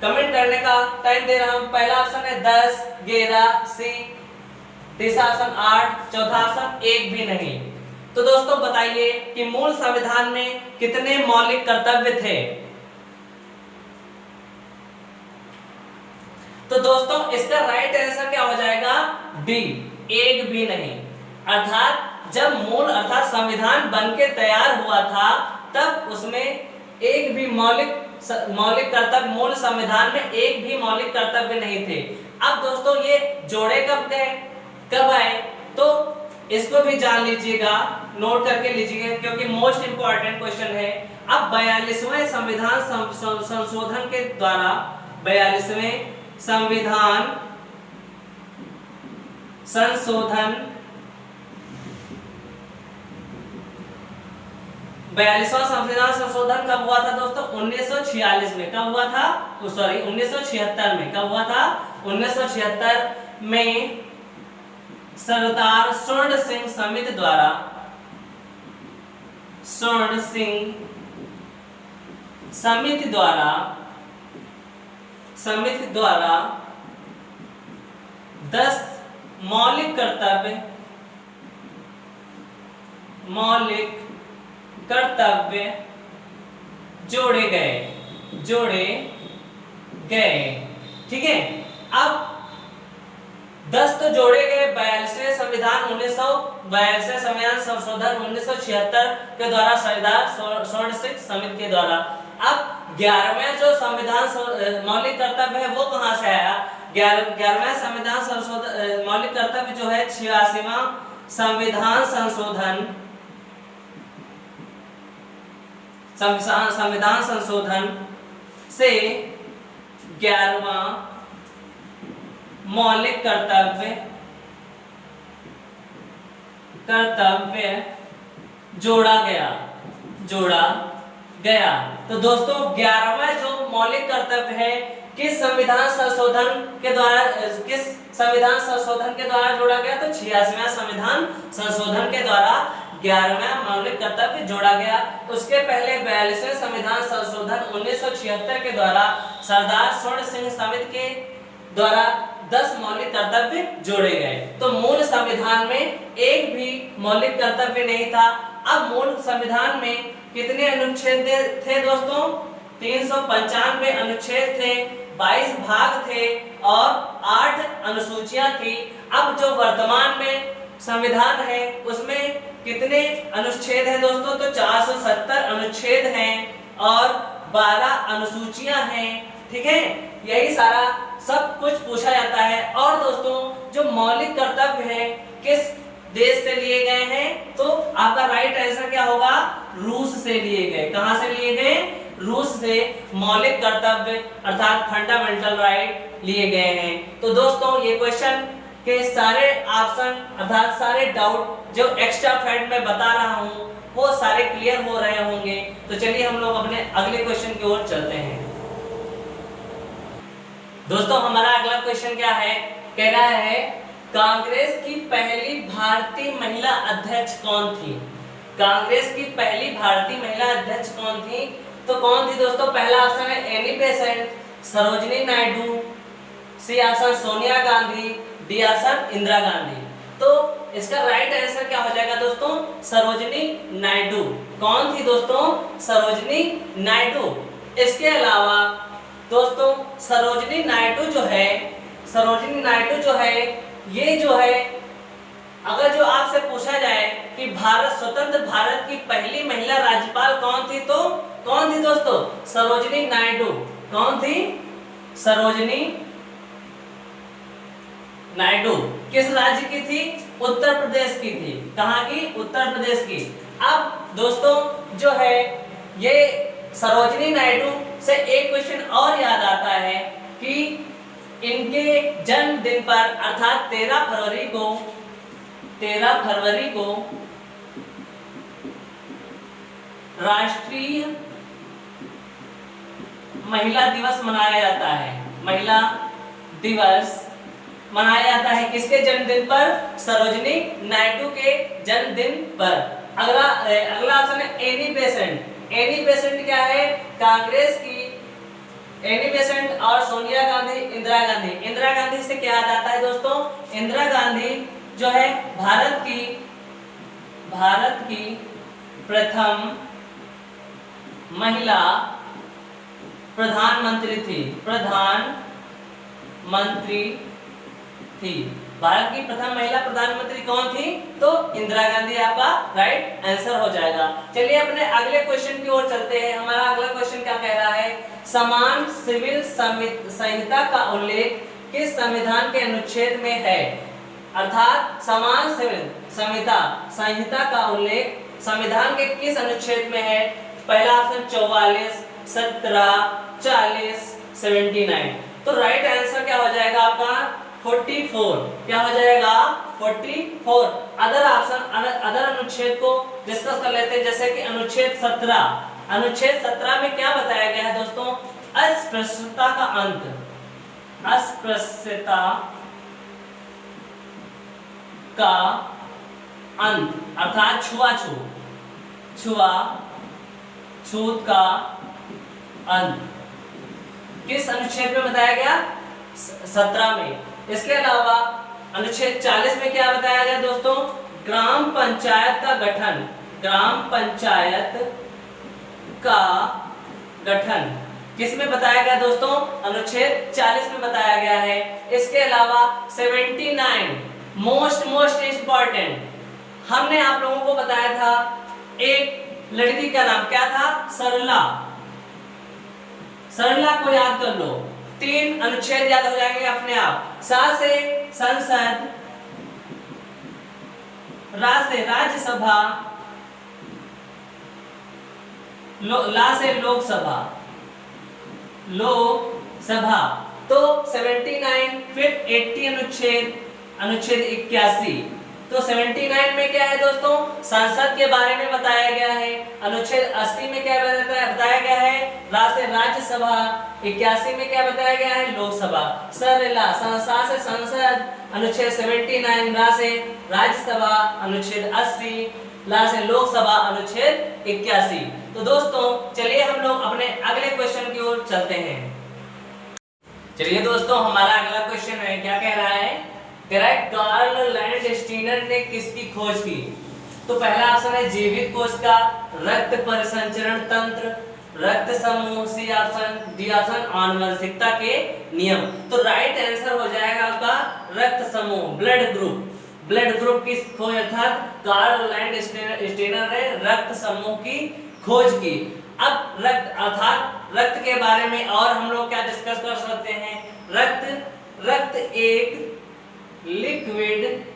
कमेंट करने का टाइम दे रहा हूं। पहला ऑप्शन है 10, 11, सी, तीसरा ऑप्शन 8, चौथा ऑप्शन 1 भी नहीं। तो दोस्तों बताइए कि मूल संविधान में कितने मौलिक कर्तव्य थे? तो दोस्तों इसका राइट आंसर क्या हो जाएगा? डी, 1 भी नहीं। अर्थात जब अर्थात संविधान बनके तैयार हुआ था तब उसमें एक भी मौलिक कर्तव्य, मूल संविधान में एक भी मौलिक कर्तव्य नहीं थे। अब दोस्तों ये जोड़े कब आए? तो इसको भी जान लीजिएगा, नोट करके लीजिएगा, क्योंकि मोस्ट इंपॉर्टेंट क्वेश्चन है। अब 42वें संविधान संशोधन के द्वारा 42वें संविधान संशोधन 42वां संविधान संशोधन कब हुआ था दोस्तों? 1946 में। कब हुआ था? सॉरी 1976 में। कब हुआ था? 1976 में सरदार स्वर्ण सिंह समिति द्वारा, स्वर्ण सिंह समिति द्वारा 10 मौलिक कर्तव्य जोड़े गए। ठीक है। अब 10 तो जोड़े गए 42वें संविधान 1942वें संविधान संशोधन 1976 के द्वारा, सरदार स्वर्ण सिंह समिति के द्वारा। अब 11वें जो संविधान मौलिक कर्तव्य है वो कहां से आया? 11वें संविधान संशोधन मौलिक कर्तव्य जो है 86वां संविधान संशोधन से 11वां मौलिक कर्तव्य जोड़ा गया। तो दोस्तों 11वां जो मौलिक कर्तव्य है किस संविधान संशोधन के द्वारा जोड़ा गया? तो 86वें संविधान संशोधन के द्वारा 11वां मौलिक कर्तव्य जोड़ा गया। उसके पहले 42वें संविधान संशोधन 1976 के द्वारा सरदार स्वर्ण सिंह समिति के द्वारा 10 मौलिक कर्तव्य जोड़े गए। तो मूल संविधान में एक भी मौलिक कर्तव्य नहीं था। अब मूल संविधान में कितने अनुच्छेद थे दोस्तों? 395 अनुच्छेद थे, 22 भाग थे और 8 अनुसूचियां थी। अब जो वर्तमान में संविधान है उसमें कितने अनुच्छेद हैं दोस्तों? तो 470 अनुच्छेद हैं और 12 अनुसूचियां हैं। ठीक है, यही सारा सब कुछ पूछा जाता है। और दोस्तों जो मौलिक कर्तव्य है किस देश से लिए गए हैं? तो आपका राइट आंसर क्या होगा? रूस से लिए गए। कहां से लिए गए? रूस से मौलिक कर्तव्य अर्थात फंडामेंटल राइट लिए गए हैं। तो दोस्तों ये क्वेश्चन के सारे ऑप्शन अर्थात सारे डाउट जो एक्स्ट्रा फैक्ट में बता रहा हूं वो सारे क्लियर हो रहे होंगे। तो चलिए हम लोग अपने अगले क्वेश्चन की ओर चलते हैं। दोस्तों हमारा अगला क्वेश्चन क्या है? कह रहा है कांग्रेस की पहली भारतीय महिला अध्यक्ष कौन थी? कांग्रेस की पहली भारतीय महिला अध्यक्ष कौन थी? तो कौन थी दोस्तों? पहला ऑप्शन है Annie Besant, Sarojini Naidu, C option Sonia Gandhi, D option Indira Gandhi. तो इसका राइट आंसर क्या हो जाएगा दोस्तों? सरोजिनी नायडू। कौन थी दोस्तों? सरोजिनी नायडू। इसके अलावा दोस्तों सरोजिनी नायडू जो है ये जो है अगर जो आपसे पूछा जाए कि स्वतंत्र भारत की पहली महिला राज्यपाल कौन थी, तो कौन थी दोस्तों? सरोजिनी नायडू। कौन थी? सरोजिनी नायडू। किस राज्य की थी? उत्तर प्रदेश की थी। कहां की? उत्तर प्रदेश की। अब दोस्तों जो है ये सरोजिनी नायडू से एक क्वेश्चन और याद आता है कि इनके जन्मदिन पर अर्थात 13 फरवरी को राष्ट्रीय महिला दिवस मनाया जाता है। महिला दिवस मनाया जाता है किसके जन्मदिन पर? सरोजिनी नायडू के जन्मदिन पर। अगला ऑप्शन है एनी बेसेंट। एनी बेसेंट क्या है? कांग्रेस की एनी बेसेंट और सोनिया गांधी, इंदिरा गांधी। इंदिरा गांधी से क्या याद आता है दोस्तों? इंदिरा गांधी जो है भारत की प्रथम महिला प्रधानमंत्री थी। भारत की प्रथम महिला प्रधानमंत्री कौन थी? तो इंदिरा गांधी आपका राइट आंसर हो जाएगा। चलिए अपने अगले क्वेश्चन की ओर चलते हैं। हमारा अगला क्वेश्चन क्या कह रहा है? समान सिविल संहिता का उल्लेख किस संविधान के अनुच्छेद में है? अर्थात समान सिविल संहिता का उल्लेख संविधान के किस अनुच्छेद में है? पहला ऑप्शन 44, 17, 40, 79। तो राइट आंसर क्या हो जाएगा आपका? 44। क्या हो जाएगा 44। अदर ऑप्शन, अदर अनुच्छेद को डिस्कस कर लेते हैं, जैसे कि अनुच्छेद 17। अनुच्छेद 17 में क्या बताया गया है दोस्तों? अस्पृश्यता का अंत, अस्पृश्यता का अंत अर्थात छुआछूत, छुआछूत का अंत किस अनुच्छेद में बताया गया? 17 में। इसके अलावा अनुच्छेद 40 में क्या बताया गया दोस्तों? ग्राम पंचायत का गठन, ग्राम पंचायत का गठन किस में बताया गया दोस्तों? अनुच्छेद 40 में बताया गया है। इसके अलावा 79 मोस्ट इंपॉर्टेंट, हमने आप लोगों को बताया था एक लड़की का नाम क्या था? सरला। सरला को याद कर लो, 3 अनुच्छेद याद हो जाएंगे अपने आप। सा से संसद, रा से राज्यसभा, ला से लोकसभा, लोकसभा। तो 79, फिर 80 अनुच्छेद, अनुच्छेद 81। तो 79 में क्या है दोस्तों? संसद के बारे में बताया गया है। अनुच्छेद 80 में क्या बताया गया है? राज्यसभा। 81 में क्या बताया गया है? लोकसभा। सरला, सा से संसद, अनुच्छेद 79, रा से राज्यसभा, अनुच्छेद 80, ला से लोकसभा, अनुच्छेद 81। तो दोस्तों चलिए हम लोग अपने अगले क्वेश्चन की ओर चलते हैं। चलिए दोस्तों हमारा अगला क्वेश्चन है, क्या कह रहा है? कह रहा है कार्ल लैंडस्टीनर ने किसकी खोज की? तो पहला ऑप्शन है जीवित कोशिका, रक्त परिसंचरण तंत्र, रक्त समूह, सी ऑप्शन, डी ऑप्शन आनुवंशिकता के नियम। तो राइट आंसर हो जाएगा आपका रक्त समूह, ब्लड ग्रुप। ब्लड ग्रुप की खोज अर्थात कार्ल लैंडस्टीनर ने रक्त समूह की खोज की। अब रक्त अर्थात रक्त के बारे में और हम लोग क्या डिस्कस कर सकते हैं? रक्त एक लिक्विड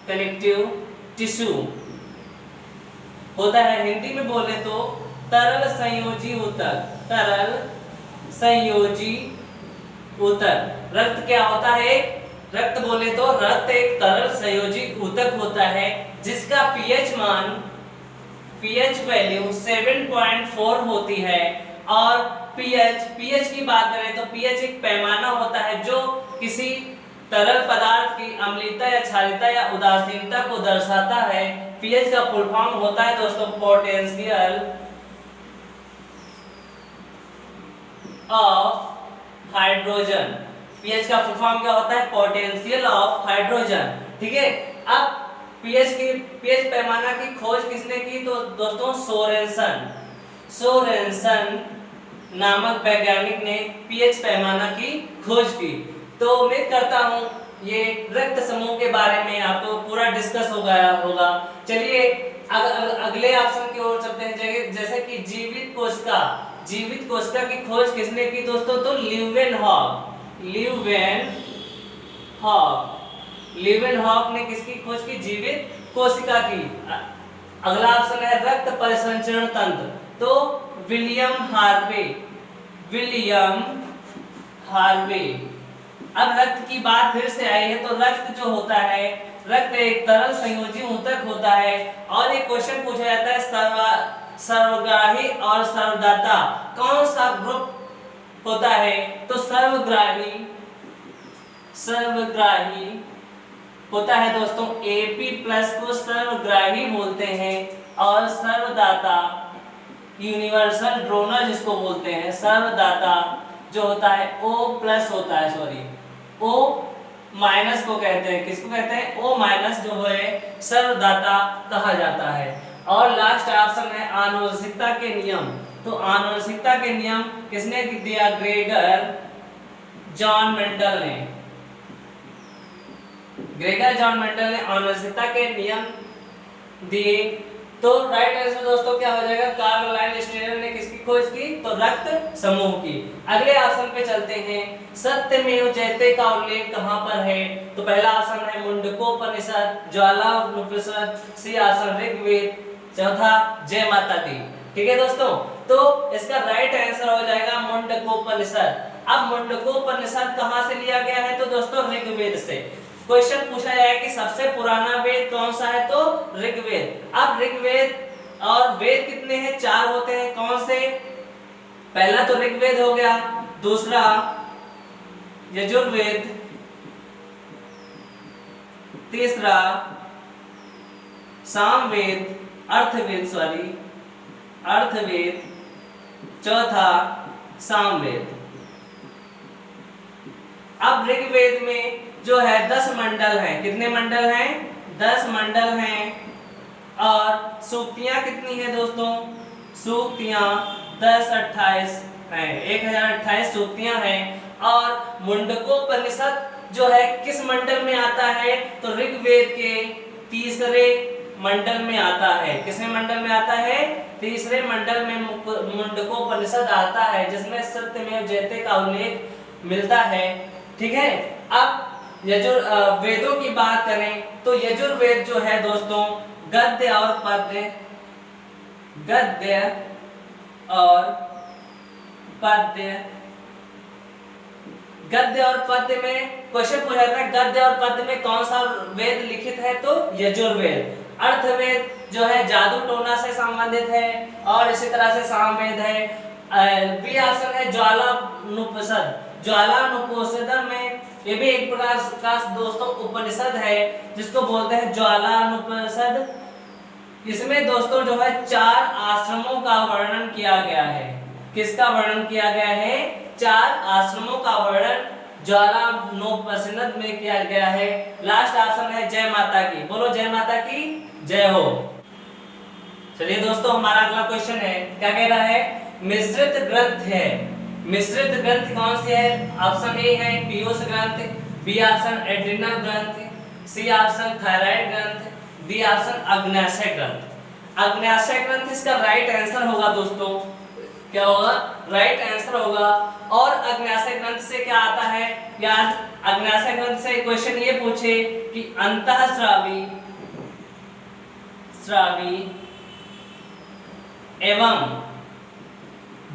कनेक्टिव टिश्यू होता है। हिंदी में बोले तो तरल संयोजी ऊतक, तरल संयोजी ऊतक। रक्त क्या होता है? रक्त बोले तो रक्त एक तरल संयोजी ऊतक होता है जिसका पीएच मान, पीएच वैल्यू 7.4 होती है। और पीएच की बात करें तो पीएच एक पैमाना होता है जो किसी तरल पदार्थ की अम्लीयता या क्षारीयता या उदासीनता को दर्शाता है। पीएच का फुल फॉर्म होता है दोस्तों पोटेंशियल ऑफ हाइड्रोजन। पीएच का फुल फॉर्म क्या होता है? Potential of hydrogen. ठीक है। अब पीएच पैमाना की खोज किसने की? तो दोस्तों सोरेनसन नामक वैज्ञानिक ने पीएच पैमाना की खोज की। तो उम्मीद करता हूं ये रक्त समूह के बारे में आपको पूरा डिस्कस हो गया होगा। चलिए अगले ऑप्शन की ओर चलते हैं, जैसे कि जीवित कोशिका। जीवित कोशिका की खोज किसने की दोस्तों? तो ल्यूवेनहॉक ने किसकी खोज की? जीवित कोशिका की। अगला ऑप्शन है रक्त परिसंचरण तंत्र, तो विलियम हार्वे। अब रक्त की बात फिर से आई है, तो रक्त जो होता है, रक्त एक तरल संयोजी ऊतक होता है। और एक क्वेश्चन पूछा जाता है सर्वग्राही और सर्वदाता कौन सा ग्रुप होता है? तो सर्वग्राही होता है दोस्तों AP+ को सर्वग्राही बोलते हैं। और सर्वदाता यूनिवर्सल डोनर जिसको बोलते हैं, सर्वदाता जो होता है O+ होता है, सॉरी O- को कहते हैं। किसको कहते हैं? O- जो है सर्वदाता कहा जाता है। और लास्ट ऑप्शन है आनुवंशिकता के नियम। तो आनुवंशिकता के नियम किसने दिया? ग्रेगर जॉन मेंडल ने आनुवंशिकता के नियम दिए। तो राइट आंसर दोस्तों क्या हो जाएगा? कार्ल लैंडस्टीनर ने किसकी खोज की? तो रक्त समूह की। अगले ऑप्शन पे चलते हैं। सत्यमेव जयते का उल्लेख कहां पर है? तो पहला ऑप्शन है मुंडकोपनिषद, ज्वालामुखोपनिषद, सी ऑप्शन ऋग्वेद, चौथा जय माता दी। ठीक है दोस्तों, तो इसका राइट आंसर हो जाएगा मुंडकोपनिषद। अब मुंडकोपनिषद कहां से लिया गया है? तो दोस्तों ऋग्वेद से। क्वेश्चन पूछा जाए कि सबसे पुराना वेद कौन सा है? तो ऋग्वेद। अब ऋग्वेद और वेद कितने हैं? 4 होते हैं। कौन से? पहला तो ऋग्वेद हो गया, दूसरा यजुर्वेद, तीसरा सामवेद, अर्थवेद, चौथा सामवेद। अब ऋग्वेद में जो है 10 मंडल हैं। कितने मंडल हैं? 10 मंडल हैं। और सूक्तियां कितनी है दोस्तों? सूक्तियां 1028 हैं, 1028 सूक्तियां हैं। और मुंडकोपनिषद जो है किस मंडल में आता है? तो ऋग्वेद के तीसरे मंडल में आता है। किसमें मंडल में आता है? तीसरे मंडल में मुंडकोपनिषद आता है, जिसमें सत्यमेव जयते का उल्लेख मिलता है। ठीक है। अब वेदों की बात करें तो यजुर्वेद जो है दोस्तों गद्य और पद्य, गद्य और पद्य में क्वेश्चन पूछा जाता है गद्य और पद्य में कौन सा वेद लिखित है? तो यजुर्वेद। अर्थवेद जो है जादू टोना से संबंधित है, और इसी तरह से सामवेद है। बी ऑप्शन है ज्वालानुपनिषद। ज्वालानुपनिषद में ये भी एक प्रकार का दोस्तों उपनिषद है, जिसको बोलते हैं ज्वालानुपनिषद। इसमें दोस्तों जो है 4 आश्रमों का वर्णन किया गया है। किसका वर्णन किया गया है? 4 आश्रमों का वर्णन ज्वालानुपनिषद में किया गया है। लास्ट ऑप्शन है जय माता की। बोलो जय माता की जय हो। चलिए दोस्तों, हमारा अगला क्वेश्चन है, क्या कह रहा है? मिश्रित ग्रंथ है। मिश्रित ग्रंथ कौन से है? ऑप्शन ए है पीयूष ग्रंथ, बी ऑप्शन एड्रिनल ग्रंथ, सी ऑप्शन थायराइड ग्रंथ, डी ऑप्शन अग्न्याशय ग्रंथ। अग्न्याशय ग्रंथ इसका राइट आंसर होगा दोस्तों। क्या होगा? राइट आंसर होगा। और अग्न्याशय ग्रंथ से क्या आता है? याद, अग्न्याशय ग्रंथ से क्वेश्चन ये पूछे कि अंतःस्रावी एवं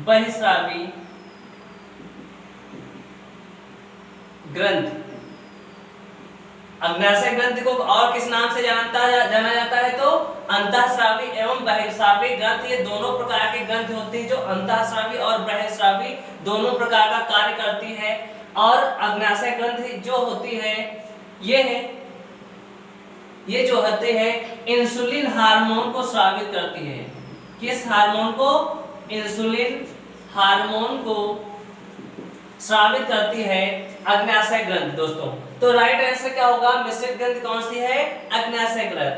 बहिस्रावी ग्रंथ। अग्न्याशय ग्रंथ को और किस नाम से जाना जाता है? तो अंतःस्रावी एवं बहिर्स्रावी ग्रंथ। ये दोनों प्रकार के ग्रंथ होते हैं, जो अंतःस्रावी और बहिर्स्रावी दोनों प्रकार का कार्य करती है। और अग्न्याशय ग्रंथ जो होती है ये जो होते हैं इंसुलिन हार्मोन को स्रावित करती है। किस हार्मोन को? इंसुलिन हार्मोन को स्रावित करती है अग्न्याशय ग्रंथ दोस्तों। तो राइट आंसर क्या होगा? मिश्रित ग्रंथ कौन सी है? अग्न्याशय ग्रंथ।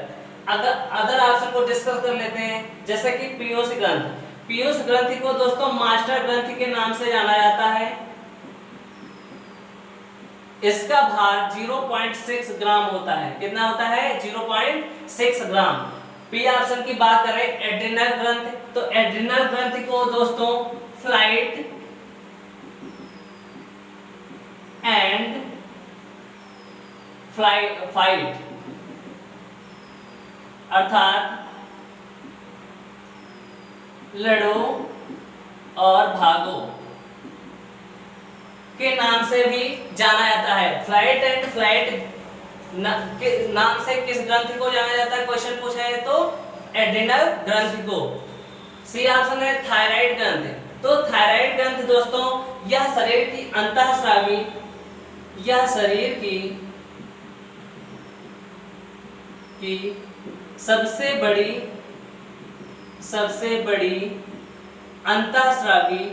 अदर ऑप्शन को डिस्कस कर लेते हैं, जैसे कि पीयूष ग्रंथ। पीयूष ग्रंथि को दोस्तों मास्टर ग्रंथि के नाम से जाना जाता है। इसका भार 0.6 ग्राम होता है। कितना होता है? 0.6 ग्राम। पी ऑप्शन की बात करें एड्रिनल ग्रंथ, तो एड्रिनल ग्रंथि को दोस्तों फ्लाइट एंड फाइट अर्थात लड़ो और भागो के नाम से भी जाना जाता है। फ्लाइट एंड फ्लाइट नाम से किस ग्रंथि को जाना जाता है? क्वेश्चन पूछा है तो एड्रिनल ग्रंथि को। सी ऑप्शन है थायराइड ग्रंथ। तो थायराइड ग्रंथ दोस्तों यह शरीर की अंतःस्रावी, यह शरीर की सबसे बड़ी अंतःस्रावी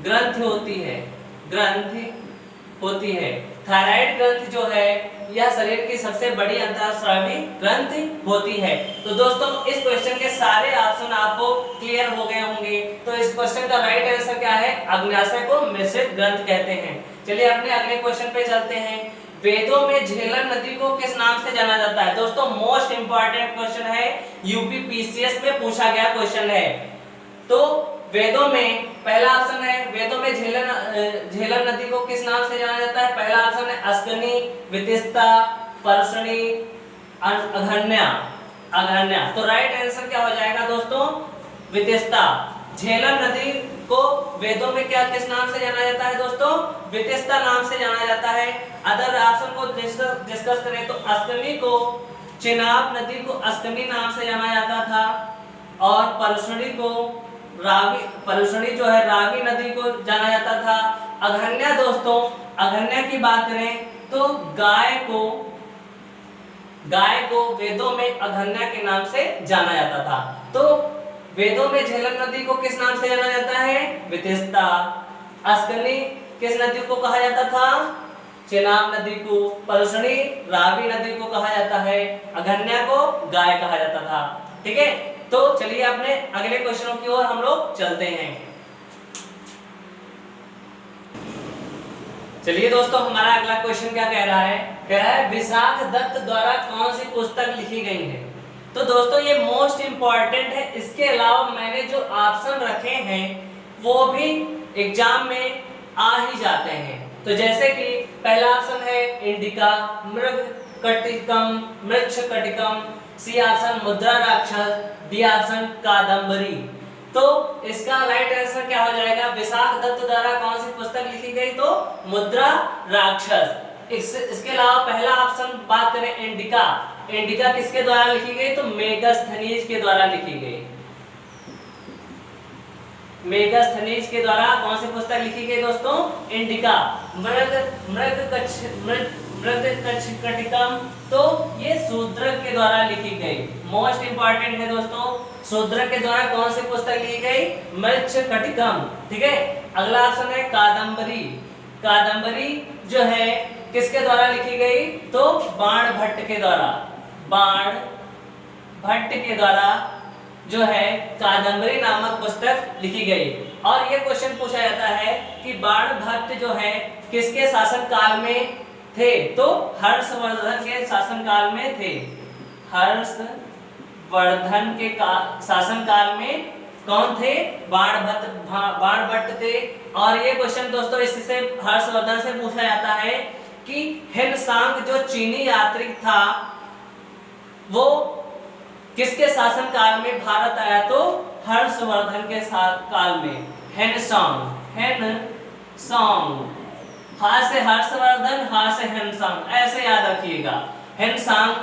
ग्रंथ होती है। थायराइड ग्रंथ जो है यह शरीर की सबसे बड़ी अंतःस्रावी ग्रंथ होती है। तो दोस्तों इस क्वेश्चन के सारे ऑप्शन आपको क्लियर हो गए होंगे। तो इस क्वेश्चन का राइट आंसर क्या है? अग्न्याशय को मिश्रित ग्रंथ कहते हैं। चलिए अपने अगले क्वेश्चन पे चलते हैं। वेदों में झेलम नदी को किस नाम से जाना जाता है? दोस्तों मोस्ट इंपॉर्टेंट क्वेश्चन है, यूपी पीसीएस में पूछा गया क्वेश्चन है। तो वेदों में पहला ऑप्शन है, वेदों में झेलम नदी को किस नाम से जाना जाता है? पहला ऑप्शन है अस्कनी, वितिस्ता, पर्षणी, अघन्या, अघन्या। तो राइट आंसर क्या हो जाएगा दोस्तों? वितस्ता। झेलम नदी को वेदों में क्या किस नाम से जाना जाता है दोस्तों? वितस्ता नाम से जाना जाता है। अदर ऑप्शन को डिस्कस करें तो अष्टमी को, चेनाब नदी को अष्टमी नाम से जाना जाता था, और परुषणी को रावी, परुषणी जो है रावी नदी को जाना जाता था। अघन्या दोस्तों, अघन्या की बात करें तो गाय को वेदों में अघन्या के नाम से जाना जाता था। तो वेदों में झेलम नदी को किस नाम से जाना जाता है? वितस्ता। अष्टमी किस नदी को कहा जाता था? चेनाब नदी को। परुषणी रावी नदी को कहा जाता है। अघन्या को गाय कहा जाता था। ठीक है, तो चलिए अपने अगले क्वेश्चनों की ओर हम लोग चलते हैं। चलिए दोस्तों, हमारा अगला क्वेश्चन क्या कह रहा है? कह रहा है विशाख दत्त द्वारा कौन सी पुस्तक लिखी गई है? तो दोस्तों ये मोस्ट इंपॉर्टेंट है। इसके अलावा मैंने जो ऑप्शन रखे हैं वो भी एग्जाम में आ ही जाते हैं। तो जैसे कि पहला ऑप्शन है इंडिका, मृगकटिकम, मृच्छकटिकम, सी ऑप्शन मुद्रा राक्षस, डी ऑप्शन कादम्बरी। तो इसका राइट आंसर क्या हो जाएगा? विशाख दत्त द्वारा कौन सी पुस्तक लिखी गई? तो मुद्रा राक्षस। इसके अलावा पहला ऑप्शन बात करें इंडिका, इंडिका किसके द्वारा लिखी गई? तो मेगास्थनीज के द्वारा लिखी गई। मेगास्थनीज के द्वारा कौन सी पुस्तक लिखी गई दोस्तों? इंडिका। मृगकटिकम तो ये शूद्रक के द्वारा लिखी गई। मोस्ट इंपॉर्टेंट है दोस्तों, शूद्रक के द्वारा कौन सी पुस्तक लिखी गई? मृच्छकटिकम। ठीक है, अगला ऑप्शन है कादम्बरी। कादम्बरी जो है किसके द्वारा लिखी गई? तो बाण भट्ट के द्वारा, बाण भट्ट के द्वारा जो है कादम्बरी नामक पुस्तक लिखी गई। और ये क्वेश्चन पूछा जाता है कि बाण भट्ट जो है किसके शासन काल में थे? तो हर्षवर्धन के शासन काल में थे। हर्षवर्धन के शासन काल में कौन थे? बाण भट्ट थे। और ये क्वेश्चन दोस्तों इससे हर्षवर्धन से पूछा जाता है कि हेनसांग जो चीनी यात्री था वो किसके शासन काल में भारत आया? तो हर्षवर्धन के काल में। हेनसांग, हेनसांग, हा से हर्षवर्धन, हा से हेनसांग, ऐसे याद रखिएगा। हेनसांग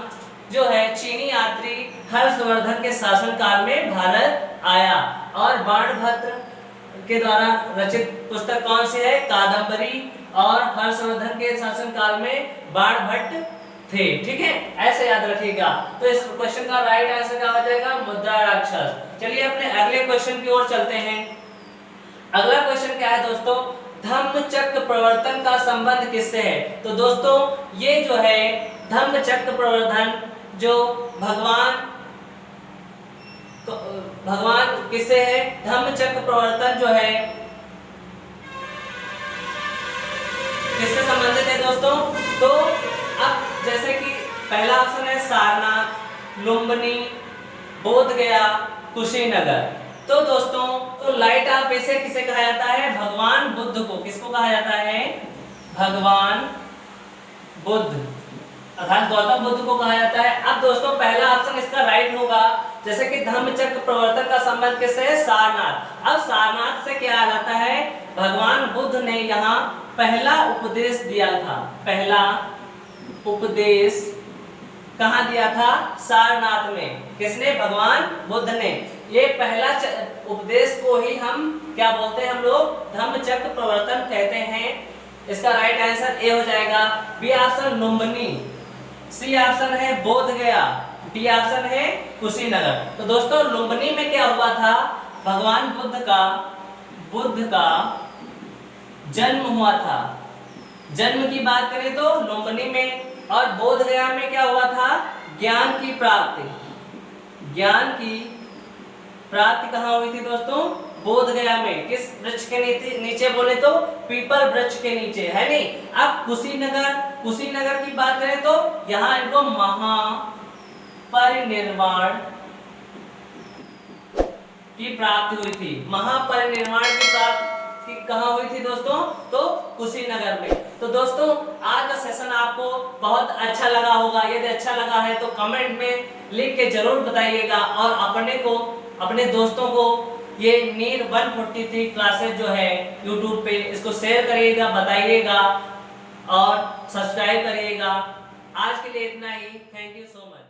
जो है चीनी यात्री हर्षवर्धन के शासन काल में भारत आया। और बाणभट्ट के द्वारा रचित पुस्तक कौन सी है? कादम्बरी। और हर्षवर्धन के शासन काल में बाणभट्ट थे। ठीक है, ऐसे याद रखिएगा। तो इस क्वेश्चन का राइट आंसर क्या हो जाएगा? मुद्रा राक्षस। चलिए अपने अगले क्वेश्चन की ओर चलते हैं। अगला क्वेश्चन क्या है दोस्तों? धम्मचक्र प्रवर्तन का संबंध किससे है? तो दोस्तों ये जो है धम्मचक्र प्रवर्तन जो भगवान किससे है? धम्मचक्र प्रवर्तन जो है किससे संबंधित है दोस्तों? तो अब जैसे कि पहला ऑप्शन है सारनाथ, लुम्बिनी, बोधगया, कुशीनगर। तो दोस्तों तो लाइट ऑफ इसे किसे कहा जाता है? भगवान बुद्ध को। किसको कहा जाता है? भगवान बुद्ध अर्थात गौतम बुद्ध को कहा जाता है। अब दोस्तों पहला ऑप्शन इसका राइट होगा। जैसे कि धम्मचक्र प्रवर्तन का संबंध किससे है? सारनाथ। अब सारनाथ से क्या आता है? भगवान बुद्ध ने यहाँ पहला उपदेश दिया था। पहला उपदेश कहाँ दिया था? सारनाथ में। किसने? भगवान बुद्ध ने। ये पहला उपदेश को ही हम क्या बोलते हैं? हम लोग धम्मचक्र प्रवर्तन कहते हैं। इसका राइट आंसर ए हो जाएगा। B option Lumbini, C option है बोधगया, डी ऑप्शन है कुशीनगर। तो दोस्तों लुम्बिनी में क्या हुआ था? भगवान बुद्ध का जन्म हुआ था। जन्म की बात करें तो लुम्बिनी में। और बोधगया में क्या हुआ था? ज्ञान की प्राप्ति। ज्ञान की प्राप्ति कहाँ हुई थी दोस्तों? बोधगया में। किस वृक्ष के नीचे बोले तो पीपल वृक्ष के नीचे, है नहीं। अब कुशीनगर की बात करें तो यहाँ इनको महापरिनिर्वाण की प्राप्ति हुई थी। महापरिनिर्वाण की प्राप्ति कहाँ हुई थी दोस्तों? तो कुशीनगर में। तो दोस्तों आज का सेशन आपको बहुत अच्छा लगा होगा। यदि अच्छा लगा है तो कमेंट में लिख के जरूर बताइएगा और अपने दोस्तों को ये नीट 143 क्लासेस जो है यूट्यूब पे इसको शेयर करिएगा, बताइएगा और सब्सक्राइब करिएगा। आज के लिए इतना ही। Thank you so much.